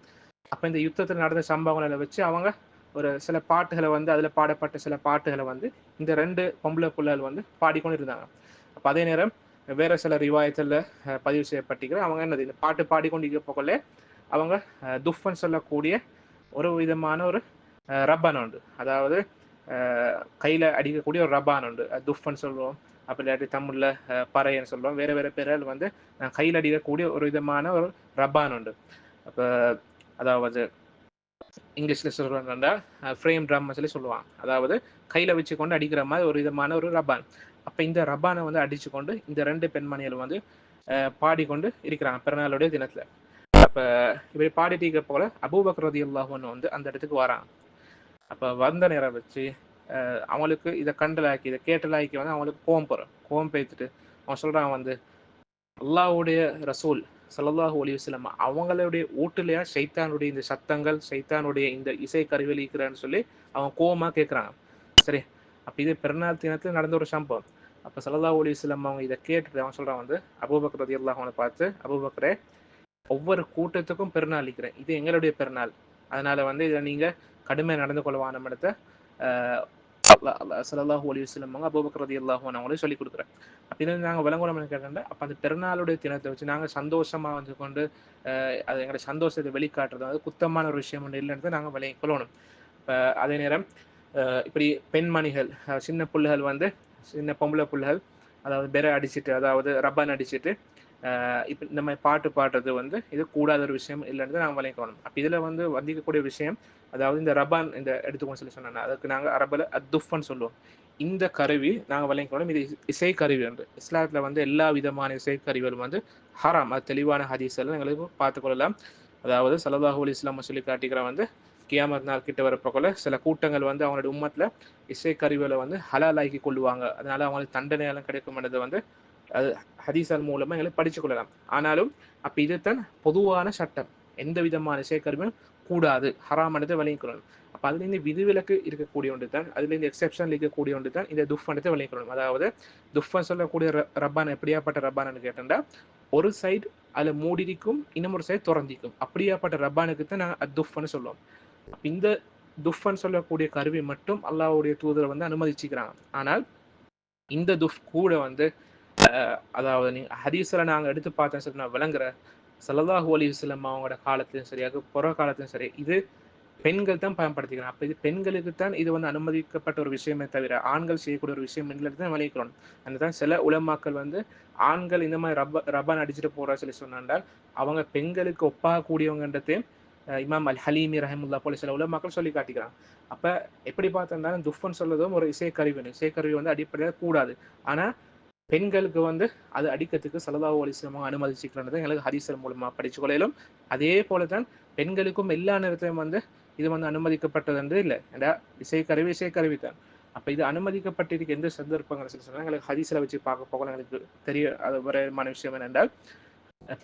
அப்போ இந்த யுத்தத்தில் நடந்த சம்பவங்களை வச்சு அவங்க ஒரு சில பாட்டுகளை வந்து, அதில் பாடப்பட்ட சில பாட்டுகளை வந்து இந்த 2 பொம்பளை பிள்ளைகள் வந்து பாடிக்கொண்டு இருந்தாங்க. அப்போ அதே நேரம் வேற சில ரிவாயத்தில் பதிவு செய்யப்பட்டிருக்கிற அவங்க என்னது, இந்த பாட்டு பாடிக்கொண்டு இருக்க போகல அவங்க துஃப்ன்னு சொல்லக்கூடிய ஒரு விதமான ஒரு ரப்பான் உண்டு. அதாவது கையில் அடிக்கக்கூடிய ஒரு ரப்பான் உண்டு, துஃப்ன்னு சொல்லுவோம். அப்படி இல்லாட்டி தமிழில் பறையன்னு சொல்லுவோம். வேறு வேறு பேர்கள் வந்து கையில் அடிக்கக்கூடிய ஒரு விதமான ஒரு ரப்பான் உண்டு. அப்போ அதாவது இங்கிலீஷில் சொல்கிறாங்கன்னா ஃப்ரேம் ட்ரம் சொல்லி சொல்லுவாங்க. அதாவது கையில் வச்சு கொண்டு அடிக்கிற மாதிரி ஒரு விதமான ஒரு ரப்பான். அப்போ இந்த ரப்பானை வந்து அடித்து கொண்டு இந்த 2 பெண்மணிகள் வந்து பாடிக்கொண்டு இருக்கிறாங்க பிறநாளுடைய தினத்தில். அப்போ இப்படி பாடிட்டு இருக்க போல அபூபக்கர் ரலியல்லாஹு அன்ஹு வந்து அந்த இடத்துக்கு வராங்க. அப்போ வந்த நேரம் வச்சு அவங்களுக்கு இதை கண்டலாக்கி, இதை கேட்டலாக்கி வந்து அவங்களுக்கு கோவம் பேத்துட்டு அவன் சொல்கிறான் வந்து, அல்லாஹ்வுடைய ரசூல் ஸல்லல்லாஹு அலைஹி வஸல்லம் அவங்களுடைய வீட்டுலையா ஷைத்தானுடைய இந்த சத்தங்கள், ஷைத்தானுடைய இந்த இசை கருவிகள் இருக்கிறான்னு சொல்லி அவன் கோவமாக கேட்குறாங்க. சரி, அப்போ இது பெருநாள் தினத்தில் நடந்த ஒரு சம்பவம். அப்போ ஸல்லல்லாஹு அலைஹி வஸல்லம் அவங்க இதை கேட்டுட்டு அவன் சொல்கிறான் வந்து அபூபக்கர் ரலியல்லாஹு அன்ஹு பார்த்து, அபூபக்கரே, ஒவ்வொரு கூட்டத்துக்கும் பெருநாள் இருக்கிறேன், இது எங்களுடைய பெருநாள், அதனால வந்து இதில் நீங்கள் கடுமையாக நடந்து கொள்ளவான இடத்த ஸல்லல்லாஹு அலைஹி வஸல்லம் அவங்க அபூபக்கர் ரலியல்லாஹு அன்ஹு அவங்களே சொல்லி கொடுக்குறேன். அப்படின்னு நாங்கள் விளங்குறோம்னு கேட்டோம்னா, அப்போ அந்த பெருநாளுடைய தினத்தை வச்சு நாங்கள் சந்தோஷமாக வந்து கொண்டு அது எங்களுடைய சந்தோஷத்தை வெளிக்காட்டுறது வந்து குத்தமான ஒரு விஷயம் ஒன்று இல்லைன்னு நாங்கள் விளங்கி கொள்ளணும். இப்போ அதே நேரம் இப்படி பெண்மணிகள், சின்ன பிள்ளைகள் வந்து, சின்ன பொம்பளை பிள்ளைகள், அதாவது பெரை அடிச்சுட்டு, அதாவது ரப்பான் அடிச்சுட்டு இப்போ இந்த மாதிரி பாட்டு பாடுறது வந்து இது கூடாத ஒரு விஷயம் இல்லைன்னு நாங்கள் விளங்கிக்கணும். அப்போ இதில் வந்து வந்திக்கக்கூடிய விஷயம், அதாவது இந்த ரபான் இந்த எடுத்துக்கோன்னு சொல்லி சொன்னாங்க, அதுக்கு நாங்கள் அரபில் அத்துஃப்ன்னு சொல்லுவோம். இந்த கருவி நாங்கள் விளங்கிக்கணும், இது இசை கருவி என்று. இஸ்லாத்தில் வந்து எல்லா விதமான இசை கருவிகளும் வந்து ஹராம். அது தெளிவான ஹதீஸ் எல்லாம் எங்களுக்கு பார்த்துக்கொள்ளலாம். அதாவது ஸல்லல்லாஹு அலைஹி வஸல்லம் சொல்லி காட்டிக்கிற வந்து கியாமத் நாள் கிட்ட வரப்போல சில கூட்டங்கள் வந்து அவங்களோட உம்மத்தில் இசை கருவிகளை வந்து ஹலாலாக்கி கொள்ளுவாங்க, அதனால அவங்களுக்கு தண்டனையெல்லாம் கிடைக்கும்ன்றது வந்து அது ஹதீஸால் மூலமாக எங்களுக்கு படித்து கொள்ளலாம். ஆனாலும் அப்போ இதுதான் பொதுவான சட்டம், எந்த விதமான இசைக்கருவியும் கூடாது, ஹராமானதை விளங்கிக்கொள்ளணும். அப்போ அதுலேருந்து விதிவிலக்கு இருக்கக்கூடிய ஒன்று தான், அதுலேருந்து எக்ஸெப்ஷன் இருக்கக்கூடிய ஒன்று தான் இந்த துஃப்ன்றதை விளங்கிக்கொள்ளணும். அதாவது துஃபன் சொல்லக்கூடிய ரப்பான் எப்படியாப்பட்ட ரப்பான்னு கேட்டோம்னா, ஒரு சைடு அதில் மூடிக்கும், இன்னும் ஒரு சைடு திறந்திக்கும், அப்படியாப்பட்ட ரப்பானுக்கு தான் நாங்கள் துஃப்னு சொல்லுவோம். அப்போ இந்த துஃபன் சொல்லக்கூடிய கருவி மட்டும் அல்லாஹ்வுடைய தூதரை வந்து அனுமதிச்சுக்கிறாங்க. ஆனால் இந்த துஃப் கூட வந்து அதாவது நீங்கள் ஹதீஸில் நாங்கள் எடுத்து பார்த்தேன் சொல்லி நான் விளங்குற ஸல்லல்லாஹு அலைஹி வஸல்லம் அவங்களோட காலத்திலும் சரி, அது புற காலத்திலும் சரி, இது பெண்கள் தான் பயன்படுத்திக்கிறாங்க. அப்போ இது பெண்களுக்கு தான் இது வந்து அனுமதிக்கப்பட்ட ஒரு விஷயமே தவிர ஆண்கள் செய்யக்கூடிய ஒரு விஷயம் இல்லைன்னு தான் விளைவிக்கிறோம். அந்த தான் சில உலமாக்கள் வந்து ஆண்கள் இந்த மாதிரி ரப்பான் அடிச்சுட்டு போகிற சொல்லி சொன்னால் அவங்க பெண்களுக்கு ஒப்பாகக்கூடியவங்கன்றதையும் இமாம் அல் ஹலீமி ரஹிமுல்லா போல சில உலமாக்கள் சொல்லி காட்டிக்கிறாங்க. அப்போ எப்படி பார்த்தோம்னா துஃபன் சொல்றதும் ஒரு இசைக்கருவி வந்து அடிப்படையாக கூடாது. ஆனால் பெண்களுக்கு வந்து அது அடிக்கிறதுக்கு ஸல்லல்லாஹு அலைஹி வஸல்லம் அனுமதிச்சுக்கிறது எங்களுக்கு ஹதீஸின் மூலமாக படிச்சு கொள்ளையிலும். அதே போல தான் பெண்களுக்கும் எல்லா நேரத்திலும் வந்து இது வந்து அனுமதிக்கப்பட்டது என்று இல்லை. ஏன்னா இசைக்கருவி தான். அப்போ இது அனுமதிக்கப்பட்டிருக்கு எந்த சந்தர்ப்பங்கள் சொன்னால் எங்களுக்கு ஹதீஸில் வச்சு பார்க்க போக எங்களுக்கு தெரிய அது வரைமான விஷயம் என்னென்றால்,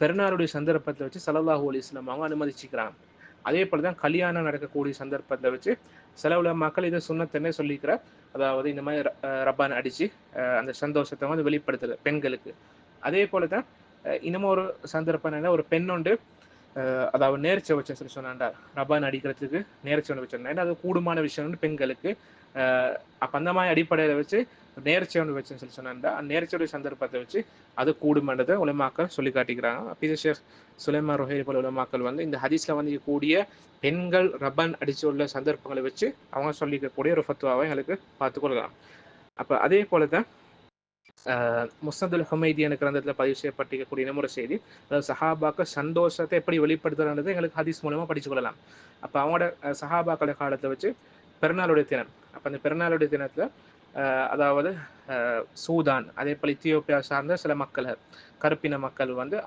பெருநாளுடைய சந்தர்ப்பத்தை வச்சு ஸல்லல்லாஹு அலைஹி வஸல்லம் அவங்க அனுமதிச்சுக்கிறாங்க. அதே போல தான் கல்யாணம் நடக்கக்கூடிய சந்தர்ப்பத்தை வச்சு சில மக்கள் இதை சுன்னத்தன்னே சொல்லிக்கிற, அதாவது இந்த மாதிரி ரப்பான் அடித்து அந்த சந்தோஷத்தை வந்து வெளிப்படுத்துறது பெண்களுக்கு. அதே போல தான் இன்னமும் ஒரு சந்தர்ப்பம் என்னன்னா, ஒரு பெண் உண்டு அதாவது நேர்ச்சை வச்சேன்னு சொல்லி சொன்னாண்டா, ரபான் அடிக்கிறதுக்கு நேர்ச்சை ஒன்று வச்சிருந்தேன். அது கூடுமான விஷயம் பெண்களுக்கு. அப்போ அந்த மாதிரி அடிப்படையில் வச்சு நேர்ச்சை ஒன்று வச்சுன்னு சொல்லி சொன்னாண்டா, அந்த நேர்ச்சியுடைய சந்தர்ப்பத்தை வச்சு அது கூடுமன்றதை உலமாக்கள் சொல்லி காட்டிக்கிறாங்க. அப்போ ஷேக் சுலைமான் ருஹைலி போல உலமாக்கள் வந்து இந்த ஹதீஸ்ல வந்து கூடிய பெண்கள் ரபான் அடிச்சு உள்ள சந்தர்ப்பங்களை வச்சு அவங்க சொல்லிக்கக்கூடிய ஒரு ஃபத்வாவை எங்களுக்கு பார்த்துக்கொள்ளலாம். அப்போ அதே போல தான் முஸ்னதுல் ஹுமைதி என்ற கிரந்தத்தில் பதிவு செய்யப்பட்டிருக்கக்கூடிய இன்னொரு செய்தி, அதாவது சஹாபாக்கள் சந்தோஷத்தை எப்படி வெளிப்படுத்துறது எங்களுக்கு ஹதீஸ் மூலமா படிச்சு கொள்ளலாம். அப்போ அவங்களோட சஹாபாக்களோட காலத்தை வச்சு பெருநாளுடைய தினம், அப்போ அந்த பெருநாளுடைய தினத்துல அதாவது சூதான், அதே போல இத்தியோப்பியா சார்ந்த சில மக்கள், கருப்பின மக்கள் வந்து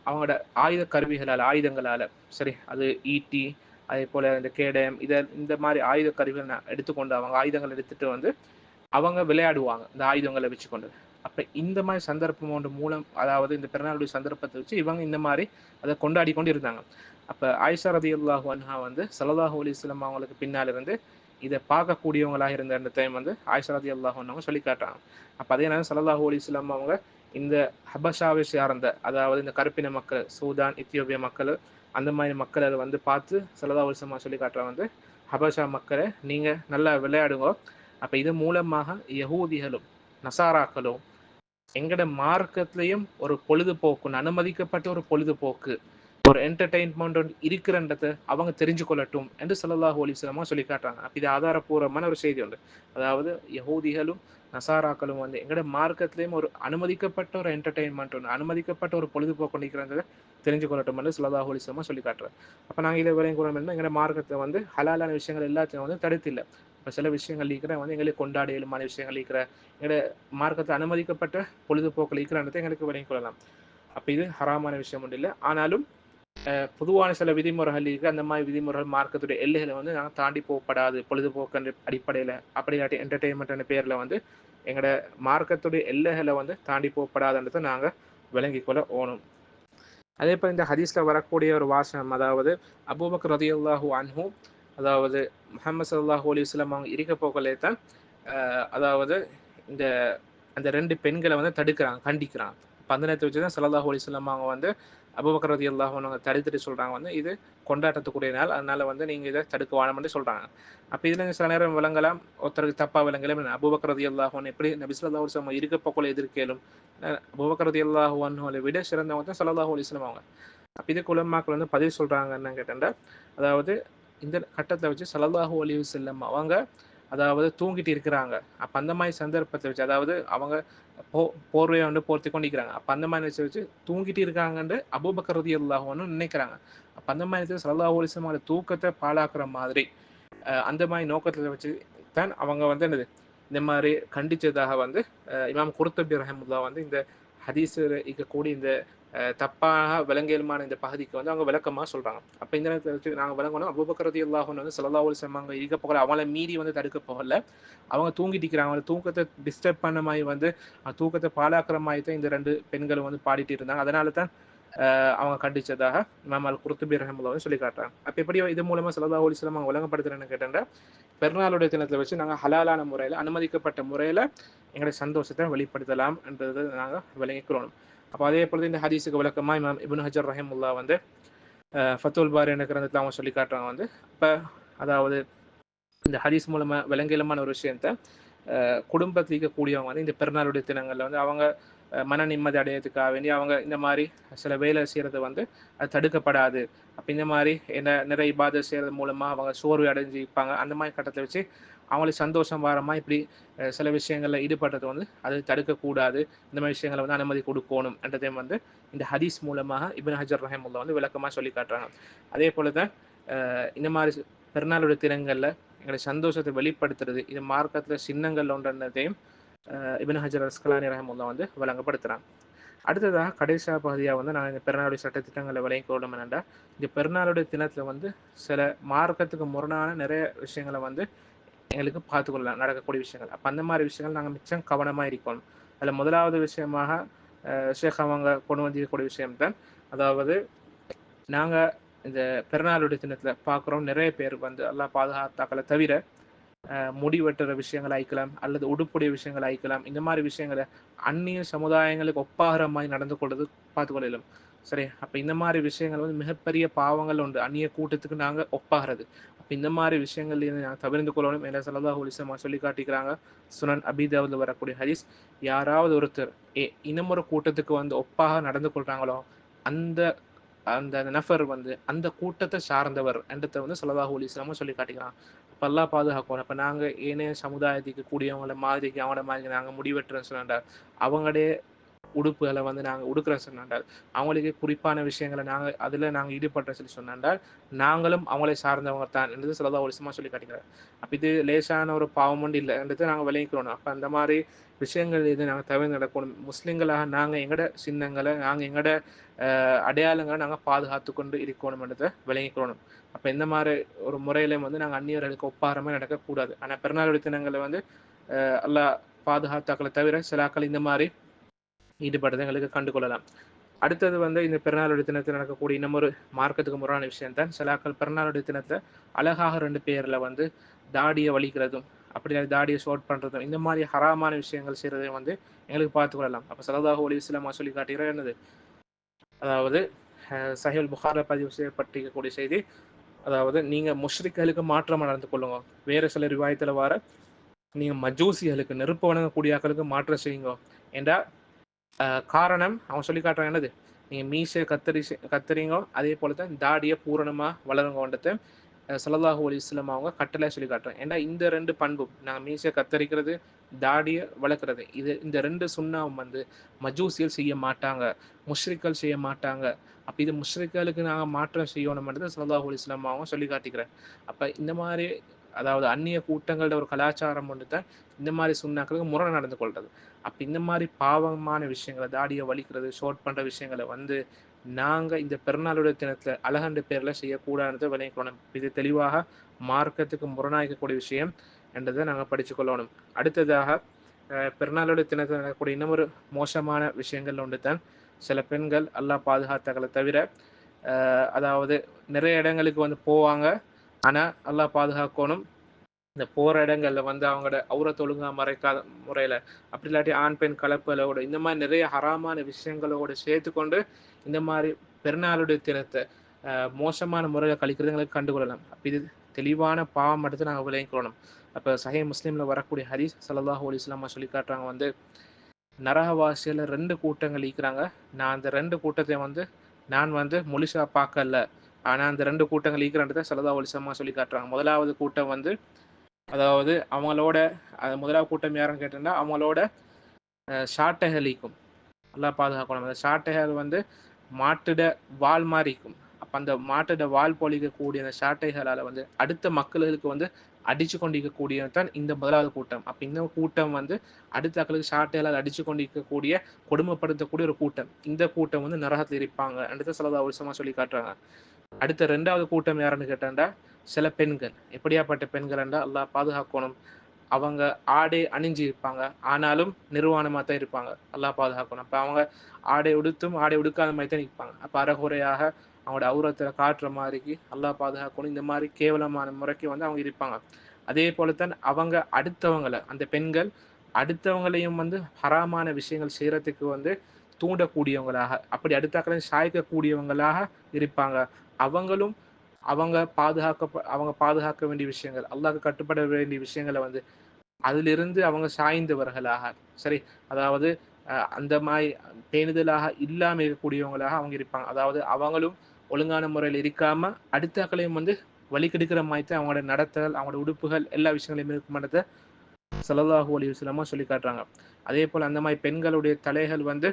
அவங்களோட ஆயுத கருவிகளால், ஆயுதங்களால, சரி அது ஈட்டி, அதே போல இந்த கேடயம், இந்த மாதிரி ஆயுத கருவிகள் எடுத்துக்கொண்டு அவங்க ஆயுதங்கள் எடுத்துட்டு வந்து அவங்க விளையாடுவாங்க இந்த ஆயுதங்களை வச்சுக்கொண்டு. அப்ப இந்த மாதிரி சந்தர்ப்பம் ஒன்று மூலம், அதாவது இந்த பிறநாளுடைய சந்தர்ப்பத்தை வச்சு இவங்க இந்த மாதிரி அதை கொண்டாடி கொண்டு இருந்தாங்க. அப்ப ஆயிஷா ரலியல்லாஹு அன்ஹா வந்து ஸல்லல்லாஹு அலைஹி வஸல்லம் அவங்களுக்கு பின்னால் இருந்து இதை பார்க்கக்கூடியவங்களாக இருந்த அந்த டைம் வந்து ஆயிஷா ரலியல்லாஹு அன்ஹா சொல்லி காட்டுறாங்க. அப்ப அதே நேரம் ஸல்லல்லாஹு அலைஹி வஸல்லம் அவங்க இந்த ஹபஷாவை சார்ந்த, அதாவது இந்த கருப்பின மக்கள், சூதான், இத்தியோப்பியா மக்கள், அந்த மாதிரி மக்களை வந்து பார்த்து ஸல்லல்லாஹு அலைஹி வஸல்லம் சொல்லி காட்டுறாங்க வந்து, ஹபஷா மக்களை நீங்க நல்லா விளையாடுங்க. அப்ப இது மூலமாக யகூதிகளும் நசாராக்களும் எங்கட மார்க்கத்திலையும் ஒரு பொழுதுபோக்கு, அனுமதிக்கப்பட்ட ஒரு பொழுதுபோக்கு, ஒரு என்டர்டெயின்மெண்ட் இருக்கிறன்றதை அவங்க தெரிஞ்சு கொள்ளட்டும் என்று ஸல்லல்லாஹு அலைஹி வஸல்லம் சொல்லி காட்டுறாங்க. அப்ப இது ஆதாரபூர்வமான ஒரு செய்தி உண்டு. அதாவது யகூதிகளும் நசாராக்களும் வந்து எங்கட மார்க்கத்திலையும் ஒரு அனுமதிக்கப்பட்ட ஒரு என்டர்டெயின்மெண்ட் ஒன்று, அனுமதிக்கப்பட்ட ஒரு பொழுதுபோக்கு நிற்கிறத தெரிஞ்சு கொள்ளட்டும் என்று ஸல்லல்லாஹு அலைஹி வஸல்லம் சொல்லி காட்டுறாங்க. அப்ப நாங்கள் இதை வரையும் கூட எங்கட மார்க்கத்தை வந்து ஹலாலான விஷயங்கள் எல்லாத்தையும் வந்து தடுத்தில்லை. இப்போ சில விஷயங்கள் இருக்கிற வந்து எங்களுக்கு கொண்டாடியலுமான விஷயங்கள் இருக்கிற, எங்களோட மார்க்கத்தை அனுமதிக்கப்பட்ட பொழுதுபோக்கில் இருக்கிறன்றதை எங்களுக்கு விளங்கிக் கொள்ளலாம். அப்போ இது ஹராமான விஷயம் ஒன்றும் இல்லை. ஆனாலும் பொதுவான சில விதிமுறைகள் இருக்குது. அந்த மாதிரி விதிமுறைகள் மார்க்கத்துடைய எல்லைகளை வந்து நாங்கள் தாண்டி போகப்படாது. பொழுதுபோக்கு அடிப்படையில், அப்படி இல்லாட்டி என்டர்டெயின்மெண்ட் பேரில் வந்து எங்களோட மார்க்கத்துடைய எல்லைகளை வந்து தாண்டி போகப்படாதுன்றதை நாங்கள் விளங்கிக் கொள்ள ஓணும். அதே போல் இந்த ஹதீஸ்ல வரக்கூடிய ஒரு வாசனம், அதாவது அபூபக்கர் ரலியல்லாஹு அன்ஹு, அதாவது முஹம்மது ஸல்லல்லாஹு அலைஹி வஸல்லம் அவங்க இருக்க போகலே தான் அதாவது இந்த அந்த ரெண்டு பெண்களை வந்து தடுக்கிறாங்க, கண்டிக்கிறாங்க. அந்த நேரத்தை வச்சு தான் ஸல்லல்லாஹு அலைஹி வஸல்லம் அவங்க வந்து அபூபக்கர் ரலியல்லாஹு அன்ஹு தடுத்துட்டு சொல்றாங்க வந்து, இது கொண்டாட்டத்துக்குரிய நாள், அதனால வந்து நீங்க இதை தடுக்க வேணும்னு சொல்றாங்க. அப்ப இதுல சில நேரம் விளங்கலாம், ஒருத்தருக்கு தப்பா விளங்கலாம். அபூபக்கர் ரலியல்லாஹு அன்ஹு எப்படி நபி ஸல்லல்லாஹு அலைஹி வஸல்லம் இருக்க போகல எதிர்க்கேலும், அபூபக்கர் ரலியல்லாஹு அன்ஹுவை விட சிறந்தவங்க தான் ஸல்லல்லாஹு அலைஹி வஸல்லம் அவங்க. அப்ப இதுக்கு உலமாக்கள் வந்து பதில் சொல்றாங்க என்னன்னு கேட்டா, அதாவது இந்த கட்டத்தை வச்சு ஸல்லல்லாஹு அலைஹி வஸல்லம் அவங்க அதாவது தூங்கிட்டு இருக்கிறாங்க. அப்ப அந்த மாதிரி சந்தர்ப்பத்தை வச்சு, அதாவது அவங்க போர்வையை வந்து போர்த்தி கொண்டிருக்கிறாங்க. அப்ப அந்த மாதிரி வச்சு தூங்கிட்டு இருக்காங்கன்னு அபூபக்கர் ரலியல்லாஹு அன்ஹு நினைக்கிறாங்க. அப்ப அந்த மாதிரி ஸல்லல்லாஹு அலைஹி வஸல்லம் தூக்கத்தை பாழாக்குற மாதிரி, அந்த மாதிரி நோக்கத்தை வச்சு தான் அவங்க வந்து என்னது இந்த மாதிரி கண்டிச்சதாக வந்து இமாம் குர்துபி ரஹிமஹுல்லாஹ் வந்து இந்த ஹதீஸ் இருக்கக்கூடிய இந்த தப்பாக விலங்கியலுமான இந்த பகுதிக்கு வந்து அவங்க விளக்கமாக சொல்றாங்க. அப்ப இந்த நேரத்தை வச்சு நாங்கள் விளங்கணும், அபூபக்கர் ரலியல்லாஹு அன்ஹு வந்து ஸல்லல்லாஹு அலைஹி வஸல்லம் அவங்க இருக்க போகல, அவங்கள மீறி வந்து தடுக்க போகல. அவங்க தூங்கிட்டு இருக்கிறாங்க. அவங்க தூக்கத்தை டிஸ்டர்ப் பண்ண மாதிரி வந்து தூக்கத்தை பாழாக்குற மாதிரி தான் இந்த ரெண்டு பெண்களும் வந்து பாடிட்டு இருந்தாங்க. அதனால தான் அவங்க கண்டிச்சதாக இமாம் அல் குர்துபி ரஹிமஹுல்லாஹ் வந்து சொல்லி காட்டுறாங்க. அப்ப எப்படி இது மூலமா ஸல்லல்லாஹு அலைஹி வஸல்லம் அவங்க விளங்கப்படுத்துறேன்னு கேட்டா, பெருநாளுடைய தினத்தை வச்சு நாங்கள் ஹலாலான முறையில், அனுமதிக்கப்பட்ட முறையில் எங்களுடைய சந்தோஷத்தை வெளிப்படுத்தலாம் என்றதை நாங்கள் விளங்கிக்கிறோம். அப்போ அதே பொழுது இந்த ஹதீஸுக்கு விளக்கமா இமாம் இப்னு ஹஜர் ரஹிமஹுல்லாஹ் வந்து ஃபத்துல் பாரி என்ற கிரந்தத்தில் அவங்க சொல்லி காட்டுறாங்க வந்து, இப்போ அதாவது இந்த ஹதீஸ் மூலமா விலங்கிலமான ஒரு விஷயத்த குடும்பத்தில் இருக்கக்கூடியவங்க வந்து இந்த பெருநாளுடைய தினங்களில் வந்து அவங்க மன நிம்மதி அடையிறதுக்காக வேண்டி அவங்க இந்த மாதிரி சில வேலை செய்கிறது வந்து அது தடுக்கப்படாது. அப்போ இந்த மாதிரி என்ன நிறைய இபாதத் செய்கிறது மூலமாக அவங்க சோர்வு அடைஞ்சிப்பாங்க. அந்த மாதிரி கட்டத்தை வச்சு அவங்களுக்கு சந்தோஷம் வாரமா இப்படி சில விஷயங்களில் ஈடுபடுறது வந்து அது தடுக்கக்கூடாது. இந்த மாதிரி விஷயங்களை வந்து அனுமதி கொடுக்கணும் என்றதையும் வந்து இந்த ஹதீஸ் மூலமாக இப்னு ஹஜர் ரஹிமஹுல்லாஹ் வந்து விளக்கமாக சொல்லி காட்டுறாங்க. அதே போல தான் இந்த மாதிரி பெருநாளுடைய தினங்களில் எங்களுடைய சந்தோஷத்தை வெளிப்படுத்துறது இது மார்க்கத்தில் சின்னங்கள் ஒன்றதையும் இப்னு ஹஜர் அஸ்கலானி ரஹிமஹுல்லாஹ் வந்து வழங்கப்படுத்துகிறாங்க. அடுத்ததாக கடைசியாக பகுதியாக வந்து நான் இந்த பெருநாளுடைய சட்டத்திட்டங்களை விளங்கிக்கொள்ளும் என்னென்னா, இந்த பெருநாளுடைய தினத்தில் வந்து சில மார்க்கத்துக்கு முரணான நிறைய விஷயங்களை வந்து எங்களுக்கு பார்த்துக்கொள்ளலாம், நடக்கக்கூடிய விஷயங்கள். அப்போ அந்த மாதிரி விஷயங்கள் நாங்கள் மிச்சம் கவனமாக இருக்கணும். அதில் முதலாவது விஷயமாக ஷேக் அவங்க கொண்டு வந்திருக்கக்கூடிய விஷயம்தான், அதாவது நாங்கள் இந்த பெருநாளுடைய தினத்தில் பார்க்குறோம் நிறைய பேர் வந்து எல்லாம் பாதுகாத்தாக்களை தவிர முடி வெட்டுற விஷயங்கள் ஆயிக்கலாம், அல்லது உடுப்புடைய விஷயங்கள் ஆயிக்கலாம். இந்த மாதிரி விஷயங்களை அந்நிய சமுதாயங்களுக்கு ஒப்பாகிற மாதிரி நடந்து கொள்வது பார்த்துக்கொள்ளலாம். சரி. அப்ப இந்த மாதிரி விஷயங்கள் வந்து மிகப்பெரிய பாவங்கள் உண்டு. அந்நிய கூட்டத்துக்கு நாங்க ஒப்பாகிறது. அப்ப இந்த மாதிரி விஷயங்கள்ல இருந்து நாங்க தவிர்ந்து கொள்ளணும். என்ற ஸல்லல்லாஹு அலைஹி வஸல்லம் சொல்லி காட்டிக்கிறாங்க. சுனன் அபீ தாவூத்ல வரக்கூடிய ஹதீஸ். யாராவது ஒருத்தர் இன்னமொரு கூட்டத்துக்கு வந்து ஒப்பாக நடந்து கொள்றாங்களோ, அந்த அந்த நபர் வந்து அந்த கூட்டத்தை சார்ந்தவர் என்றத வந்து ஸல்லல்லாஹு அலைஹி வஸல்லம் சொல்லி காட்டிக்கிறாங்க. அப்ப அல்லாஹ் பாதுகாக்கணும். அப்ப நாங்க ஏனைய சமுதாயத்துக்கு கூடியவங்கள மாதிரிக்கு அவன மாதிரி நாங்க முடிவெட்டுறோம்னு சொன்னா, அவங்களுடைய உடுப்புகளை வந்து நாங்க உடுக்கிறோம் சொன்னால், அவங்களுக்கு குறிப்பான விஷயங்களை நாங்க ஈடுபடுறோம் சொல்லி சொன்னால், நாங்களும் அவங்களை சார்ந்தவங்க தான் என்றது ஸல்லல்லாஹு அலைஹி வஸல்லம் சொல்லி காட்டுகிறார். அப்ப இது லேசான ஒரு பாவம் ஒன்று இல்லைன்றதை நாங்க விளங்கிக்கணும். அப்ப அந்த மாதிரி விஷயங்கள் இது நாங்க தவிர்த்து நடக்கணும். முஸ்லிம்களாக நாங்க எங்கட சின்னங்களை, நாங்க எங்கட அடையாளங்களை நாங்க பாதுகாத்து கொண்டு இருக்கணும்ன்றதை விளங்கிக்கணும். அப்ப இந்த மாதிரி ஒரு முறையில வந்து நாங்க அந்நியர்களுக்கு ஒப்பாரமே நடக்கக்கூடாது. ஆனா பிறநாள் தினங்களை வந்து அல்லாஹ் பாதுகாத்தாக்களை தவிர சிலாக்கள் இந்த மாதிரி ஈடுபடுறதை எங்களுக்கு கண்டுகொள்ளலாம். அடுத்தது வந்து இந்த பிறநாளுடைய தினத்தில் நடக்கக்கூடிய இன்னமொரு மார்க்கத்துக்கு முரணான விஷயம் தான், சிலாக்கள் பிறநாளுடைய தினத்தை அழகாக 2 பேர்ல வந்து தாடியை வலிக்கிறதும், அப்படி தாடியை ஷோர்ட் பண்றதும், இந்த மாதிரி ஹராமான விஷயங்கள் செய்யறதை வந்து எங்களுக்கு பார்த்துக்கொள்ளலாம். அப்ப ஸல்லல்லாஹு அலைஹி வஸல்லம் சொல்லி காட்டுகிறார் என்னது, அதாவது சஹீஹுல் புகாரில பதிவு செய்யப்பட்டிருக்கக்கூடிய செய்தி, அதாவது நீங்க முஷ்ரிக்களுக்கு மாற்றமா நடந்து கொள்ளுங்க. வேற சில ரிவாயத்துல வர நீங்க மஜூசிகளுக்கு நெருப்பு வணங்கக்கூடிய ஆக்களுக்கு மாற்றம் செய்யுங்க என்றா காரணம் அவன் சொல்லி காட்டுறான் என்னது, நீங்க மீசை கத்துறீங்க, அதே போல தான் தாடியை பூரணமா வளருங்கன்றது ஸல்லல்லாஹு அலைஹி வஸல்லம் அவங்க கட்டளை சொல்லி காட்டுறாங்க. ஏன்னா இந்த 2 பண்பும், நாங்கள் மீசை கத்தரிக்கிறது, தாடியை வளர்க்குறது, இந்த 2 சுண்ணாவும் வந்து மஜூசியல் செய்ய மாட்டாங்க, முஷ்ரிக்கள் செய்ய மாட்டாங்க. அப்ப இது முஷ்ரிக்களுக்கு நாங்கள் மாற்றம் செய்யணும்ன்றது ஸல்லல்லாஹு அலைஹி வஸல்லம் அவங்க சொல்லி காட்டிக்கிறேன். அப்ப இந்த மாதிரி, அதாவது அந்நிய கூட்டங்களோட ஒரு கலாச்சாரம் ஒன்று தான் இந்த மாதிரி சுண்ணாக்களுக்கு முரண் நடந்து கொள்றது. அப்ப இந்த மாதிரி பாவமான விஷயங்களை, தாடியை வலிக்கிறது, ஷோர்ட் பண்ற விஷயங்களை வந்து நாங்க இந்த பிறநாளுடைய தினத்துல அழகண்ட பேர்ல செய்யக்கூடாதுன்றதை விளங்கிக்கணும். இது தெளிவாக மார்க்கத்துக்கு முரணாகக்கூடிய விஷயம் என்றதை நாங்க படிச்சு கொள்ளணும். அடுத்ததாக பிறநாளுடைய தினத்தில் நடக்கக்கூடிய இன்னமொரு மோசமான விஷயங்கள் ஒன்று தான், சில பெண்கள் அல்லாஹ் பாதுகாத்தாக்களை தவிர அதாவது நிறைய இடங்களுக்கு வந்து போவாங்க. ஆனா அல்லாஹ் பாதுகாக்கணும், இந்த போற இடங்கள்ல வந்து அவங்களோட அவுரத் ஒழுங்கா மறைக்காத முறையில, அப்படி இல்லாட்டி ஆண் பெண் கலப்புகளோட இந்த மாதிரி நிறைய ஹராமான விஷயங்களோட சேர்த்துக்கொண்டு இந்த மாதிரி பெருநாளுடைய தினத்தை மோசமான முறையில கழிக்கிறது எங்களுக்கு கண்டுகொள்ளலாம். அப்ப இது தெளிவான பாவம் எடுத்து நாங்கள் விளங்கிக்கொள்ளணும். அப்ப சஹீஹ் முஸ்லிம்ல வரக்கூடிய ஹதீஸ் ஸல்லல்லாஹு அலைஹி வஸல்லம் சொல்லி காட்டுறாங்க வந்து, நரகவாசியில 2 கூட்டங்கள் இருக்கிறாங்க. நான் அந்த 2 கூட்டத்தை வந்து நான் வந்து முழுசா பார்க்கல. ஆனா அந்த 2 கூட்டங்கள் இருக்கிறன்றதை ஸல்லல்லாஹு அலைஹி வஸல்லம் சொல்லி காட்டுறாங்க. முதலாவது கூட்டம் வந்து, அதாவது அவங்களோட முதலாவது கூட்டம் யாருன்னு கேட்டோம்னா, அவங்களோட சாட்டைகள் ஈக்கும். நல்லா பாதுகாக்கணும். அந்த சாட்டைகள் வந்து மாட்டிட வால் மாதிரி இருக்கும். அப்ப அந்த மாட்டிட வால் பொழிக்கக்கூடிய அந்த சாட்டைகளால வந்து அடுத்த மக்களுக்கு வந்து அடிச்சு கொண்டிருக்கக்கூடியது தான் இந்த முதலாவது கூட்டம். அப்ப இந்த கூட்டம் வந்து அடுத்த மக்களுக்கு சாட்டைகளால் அடிச்சு கொண்டிருக்கக்கூடிய, கொடுமைப்படுத்தக்கூடிய ஒரு கூட்டம். இந்த கூட்டம் வந்து நரகத்தில் இருப்பாங்க அடுத்த ஸல்லல்லாஹு அலைஹி வஸல்லம் சொல்லி காட்டுறாங்க. அடுத்த 2வது கூட்டம் யாருன்னு கேட்டாண்டா, சில பெண்கள். எப்படியாப்பட்ட பெண்கள் என்றா அல்லாஹ் பாதுகாக்கணும். அவங்க ஆடை அணிஞ்சு இருப்பாங்க, ஆனாலும் நிர்வாணமா தான் இருப்பாங்க. அல்லாஹ் பாதுகாக்கணும். அப்ப அவங்க ஆடை உடுத்தும் ஆடை உடுக்காத மாதிரி தான் நிற்பாங்க. அப்ப அரைகுறையாக அவங்களோட அவுரத்தை காட்டுற மாதிரிக்கு அல்லாஹ் பாதுகாக்கணும். இந்த மாதிரி கேவலமான முறைக்கு வந்து அவங்க இருப்பாங்க. அதே போலத்தான் அவங்க அடுத்தவங்களை, அந்த பெண்கள் அடுத்தவங்களையும் வந்து ஹராமான விஷயங்கள் செய்யறதுக்கு வந்து தூண்டக்கூடியவங்களாக, அப்படி அடுத்தாக்களையும் சாய்க்கக்கூடியவங்களாக இருப்பாங்க. அவங்களும் அவங்க பாதுகாக்க வேண்டிய விஷயங்கள், அல்லாஹ்க்கு கட்டுப்பட வேண்டிய விஷயங்களை வந்து அதிலிருந்து அவங்க சாய்ந்தவர்களாக, சரி, அதாவது அந்த மாதிரி பேணுதலாக இல்லாம இருக்கக்கூடியவங்களாக அவங்க இருப்பாங்க. அதாவது அவங்களும் ஒழுங்கான முறையில் இருக்காம அடுத்தாக்களையும் வந்து வழி கெடுக்கிற மாதிரி தான் அவங்களோட நடத்தல், அவங்களோட உடுப்புகள், எல்லா விஷயங்களையும் இருக்குமானதை ஸல்லல்லாஹு அலைஹி வஸல்லம் சொல்லி காட்டுறாங்க. அதே போல அந்த மாதிரி பெண்களுடைய தலைகள் வந்து,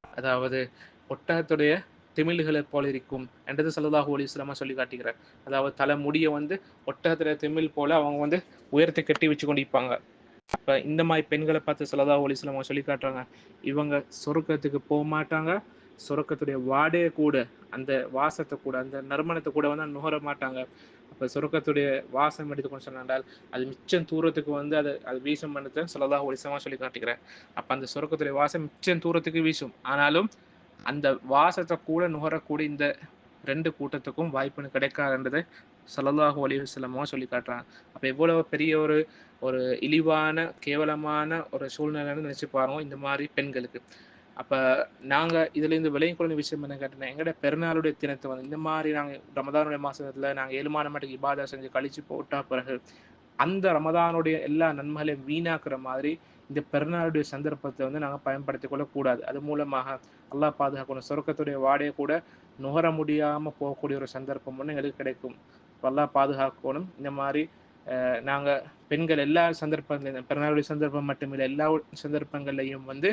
அதாவது ஒட்டகத்துடைய திமில்களை போல இருக்கும் என்றது ஸல்லல்லாஹு அலைஹி வஸல்லம் சொல்லி காட்டுகிறார். அதாவது தலை முடிய வந்து ஒட்டகத்துடைய திமில் போல அவங்க வந்து உயர்த்தி கட்டி வச்சு கொண்டிருப்பாங்க. அப்ப இந்த மாதிரி பெண்களை பார்த்து ஸல்லல்லாஹு அலைஹி வஸல்லம் சொல்லி காட்டுறாங்க, இவங்க சொர்க்கத்துக்கு போக மாட்டாங்க. சொர்க்கத்துடைய வாடையை கூட, அந்த வாசத்தை கூட, அந்த நறுமணத்தை கூட வந்து நுகர மாட்டாங்க. அப்ப சொர்க்கத்துடைய வாசம் எடுத்துக்கொண்டு சொன்னால் அது மிச்சம் தூரத்துக்கு வந்து அது வீசும் பண்ணத்தை ஸல்லல்லாஹு அலைஹி வஸல்லம் சொல்லி காட்டுகிறேன். அப்ப அந்த சொர்க்கத்துடைய வாசம் மிச்சம் தூரத்துக்கு வீசும், ஆனாலும் அந்த வாசத்தை கூட நுகரக்கூடிய இந்த 2 கூட்டத்துக்கும் வாய்ப்பு கிடைக்காதுன்றதை ஸல்லல்லாஹு அலைஹி வஸல்லம் சொல்லி காட்டுறாங்க. அப்ப எவ்வளவு பெரிய ஒரு ஒரு இழிவான கேவலமான ஒரு சூழ்நிலைன்னு நினைச்சு பாருங்க இந்த மாதிரி பெண்களுக்கு. அப்போ நாங்கள் இதுலேருந்து விளையும் கொள்ளும் விஷயம் என்ன கேட்டோன்னா, எங்களோட பெருநாளுடைய தினத்தை வந்து இந்த மாதிரி நாங்கள் ரமதானுடைய மாதத்தில் நாங்கள் 7 மாதத்துக்கு இபாதா செஞ்சு கழிச்சு போட்ட பிறகு அந்த ரமதானுடைய எல்லா நன்மைகளையும் வீணாக்குற மாதிரி இந்த பெருநாளுடைய சந்தர்ப்பத்தை வந்து நாங்கள் பயன்படுத்திக் கொள்ளக்கூடாது. அது மூலமாக அல்லாஹ் பாதுகாக்கணும், சொர்க்கத்துடைய வாடையை கூட நுகர முடியாமல் போகக்கூடிய ஒரு சந்தர்ப்பம் ஒன்று எங்களுக்கு கிடைக்கும். அல்லாஹ் பாதுகாக்கணும். இந்த மாதிரி நாங்கள் பெண்கள் எல்லா சந்தர்ப்பங்களையும், பிறநாளுடைய சந்தர்ப்பம் மட்டுமில்லை, எல்லா சந்தர்ப்பங்கள்லையும் வந்து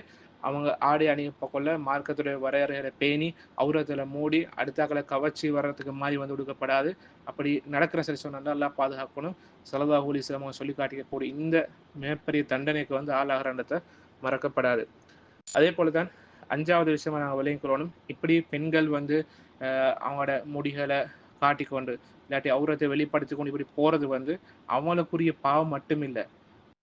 அவங்க ஆடை அணியப்போக்குள்ள மார்க்கத்துடைய வரையறைகளை பேணி அவுரத்தில் மூடி அடுத்தாக்களை கவர்ச்சி வர்றதுக்கு மாதிரி வந்து கொடுக்கப்படாது. அப்படி நடக்கிற சரி சொன்னால் எல்லாம் பாதுகாக்கணும். ஸல்லல்லாஹு அலைஹி வஸல்லம் அவங்க சொல்லி காட்டிக்கக்கூடிய இந்த மிகப்பெரிய தண்டனைக்கு வந்து ஆளாகிறன்றதை மறக்கப்படாது. அதே போல தான் 5வது விஷயமா நாங்கள் விளங்கிக்கிறோம். இப்படி பெண்கள் வந்து அவங்களோட முடிகளை காட்டிக்கொண்டு இல்லாட்டி அவுரத்தை வெளிப்படுத்தி கொண்டு இப்படி போகிறது வந்து அவங்களுக்குரிய பாவம் மட்டும் இல்லை,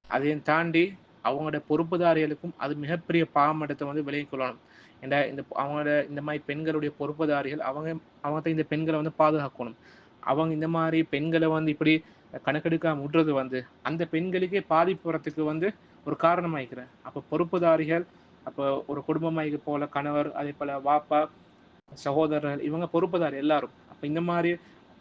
அதையும் தாண்டி அவங்களோட பொறுப்புதாரிகளுக்கும் அது மிகப்பெரிய பாவம் இடத்தை வந்து விலகிக் கொள்ளணும். ஏன்னா இந்த அவங்களோட இந்த மாதிரி பெண்களுடைய பொறுப்புதாரிகள் அவங்க இந்த பெண்களை வந்து பாதுகாக்கணும். அவங்க இந்த மாதிரி பெண்களை வந்து இப்படி கணக்கெடுக்காம விடுறது வந்து அந்த பெண்களுக்கே பாதிப்பு வரத்துக்கு வந்து ஒரு காரணமாயிக்கிறேன். அப்போ பொறுப்புதாரிகள், அப்போ ஒரு குடும்பமாய்க்கு போல கணவர், அதே போல வாப்பா, சகோதரர்கள், இவங்க பொறுப்புதாரி எல்லாரும். அப்போ இந்த மாதிரி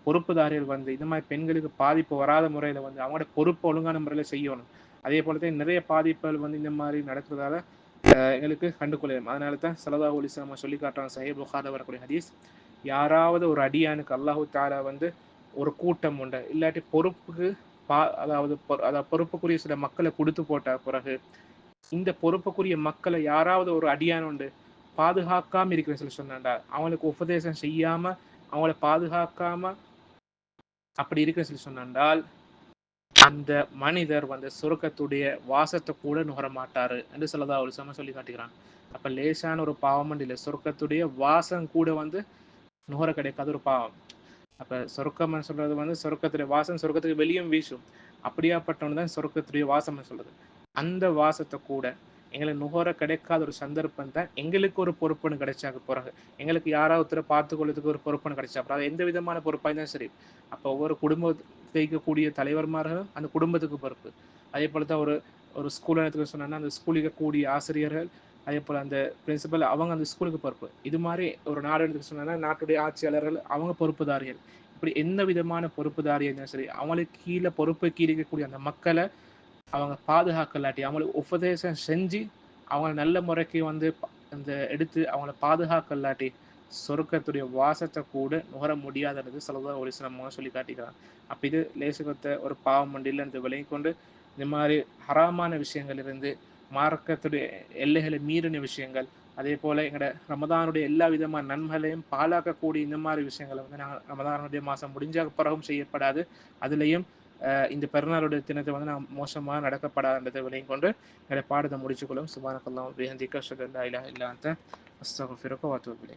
பொறுப்புதாரிகள் வந்து இந்த மாதிரி பெண்களுக்கு பாதிப்பு வராத முறையில் வந்து அவங்களோட பொறுப்பு ஒழுங்கான முறையில் செய்யணும். அதே போலதான் நிறைய பாதிப்புகள் வந்து இந்த மாதிரி நடக்கிறதால எங்களுக்கு கண்டுகொள்ளும். அதனால தான் ஸல்லல்லாஹு அலைஹி வஸல்லம் சொல்லி காட்டுறாங்க, சஹீஹ் புகாரில வரக்கூடிய ஹதீஸ், யாராவது ஒரு அடியானுக்கு அல்லாஹு தஆலா வந்து ஒரு கூட்டம் உண்டு இல்லாட்டி பொறுப்புக்கு அதாவது பொறுப்புக்குரிய சில மக்களை கொடுத்து போட்ட பிறகு இந்த பொறுப்புக்குரிய மக்களை யாராவது ஒரு அடியான் உண்டு பாதுகாக்காம இருக்கிறேன்னு சொல்லி சொன்னாண்டா, அவங்களுக்கு உபதேசம் செய்யாம அவங்கள பாதுகாக்காம அப்படி இருக்குன்னு சொல்லி சொன்னால் அந்த மனிதர் வந்து சுருக்கத்துடைய வாசத்தை கூட நுகர மாட்டாரு என்று ஸல்லல்லாஹு அலைஹி வஸல்லம் சொல்லி காட்டுகிறான். அப்ப லேசான ஒரு பாவம் இல்லை, சொர்க்கத்துடைய வாசம் கூட வந்து நுகர கிடைக்காத ஒரு பாவம். அப்ப சொர்க்கம் சொல்றது வந்து சொர்க்கத்துடைய வாசம் சொர்க்கத்துக்கு வெளியும் வீசும். அப்படியாப்பட்டவன் தான் சொர்க்கத்துடைய வாசம் சொல்றது. அந்த வாசத்தை கூட எங்களுக்கு நுகர கிடைக்காத ஒரு சந்தர்ப்பம் தான் எங்களுக்கு ஒரு பொறுப்புன்னு கிடைச்சாக்க பிறகு எங்களுக்கு யாராவது பார்த்துக்கொள்ளதுக்கு ஒரு பொறுப்புன்னு கிடைச்சா அப்புறம் அது எந்த விதமான பொறுப்பாக தான் சரி. அப்போ ஒவ்வொரு குடும்பத்தைக்கக்கூடிய தலைவர்மார்களும் அந்த குடும்பத்துக்கு பொறுப்பு. அதே போல தான் ஒரு ஒரு ஸ்கூல் எடுத்துக்க சொன்னா அந்த ஸ்கூலுக்கு கூடிய ஆசிரியர்கள், அதே போல் அந்த பிரின்சிபல், அவங்க அந்த ஸ்கூலுக்கு பொறுப்பு. இது மாதிரி ஒரு நாடு எடுத்துக்க சொன்னா நாட்டுடைய ஆட்சியாளர்கள் அவங்க பொறுப்புதாரிகள். இப்படி எந்த விதமான பொறுப்புதாரியாக இருந்தாலும் சரி, அவங்களுக்கு கீழே பொறுப்பை கீழே இருக்கக்கூடிய அந்த மக்களை அவங்க பாதுகாக்கலாட்டி அவங்களுக்கு உபதேசம் செஞ்சு அவங்கள நல்ல முறைக்கு வந்து அந்த எடுத்து அவங்கள பாதுகாக்கலாட்டி சொர்க்கத்துடைய வாசத்தை கூட நுகர முடியாதது ஸல்லல்லாஹு அலைஹி வஸல்லம் சொல்லி காட்டிக்கிறாங்க. அப்போ இது லேசுகத்த ஒரு பாவம் மண்டியில் என்று விலகி கொண்டு இந்த மாதிரி ஹராமான விஷயங்கள் இருந்து மார்க்கத்துடைய எல்லைகளை மீறின விஷயங்கள், அதே போல் எங்களோட ரமதானுடைய எல்லா விதமான நன்மைகளையும் பாழாக்கக்கூடிய இந்த மாதிரி விஷயங்களை வந்து நாங்கள் ரமதானுடைய மாதம் முடிஞ்ச பிறகும் செய்யப்படாது. அதுலேயும் இந்த பெருநாளுடைய தினத்தை வந்து நான் மோசமாக நடக்கப்படாதுன்றதை விலையும் கொண்டு என்னுடைய பாடத்தை முடிச்சுக்கொள்ளும். சுப்ஹானக்கல்லாஹு வ பிஹம்திக அஷ்ஹது அல்லா இலாஹா இல்லா அன்த அஸ்தக்ஃபிருக வ அத்தூபு இலைக்.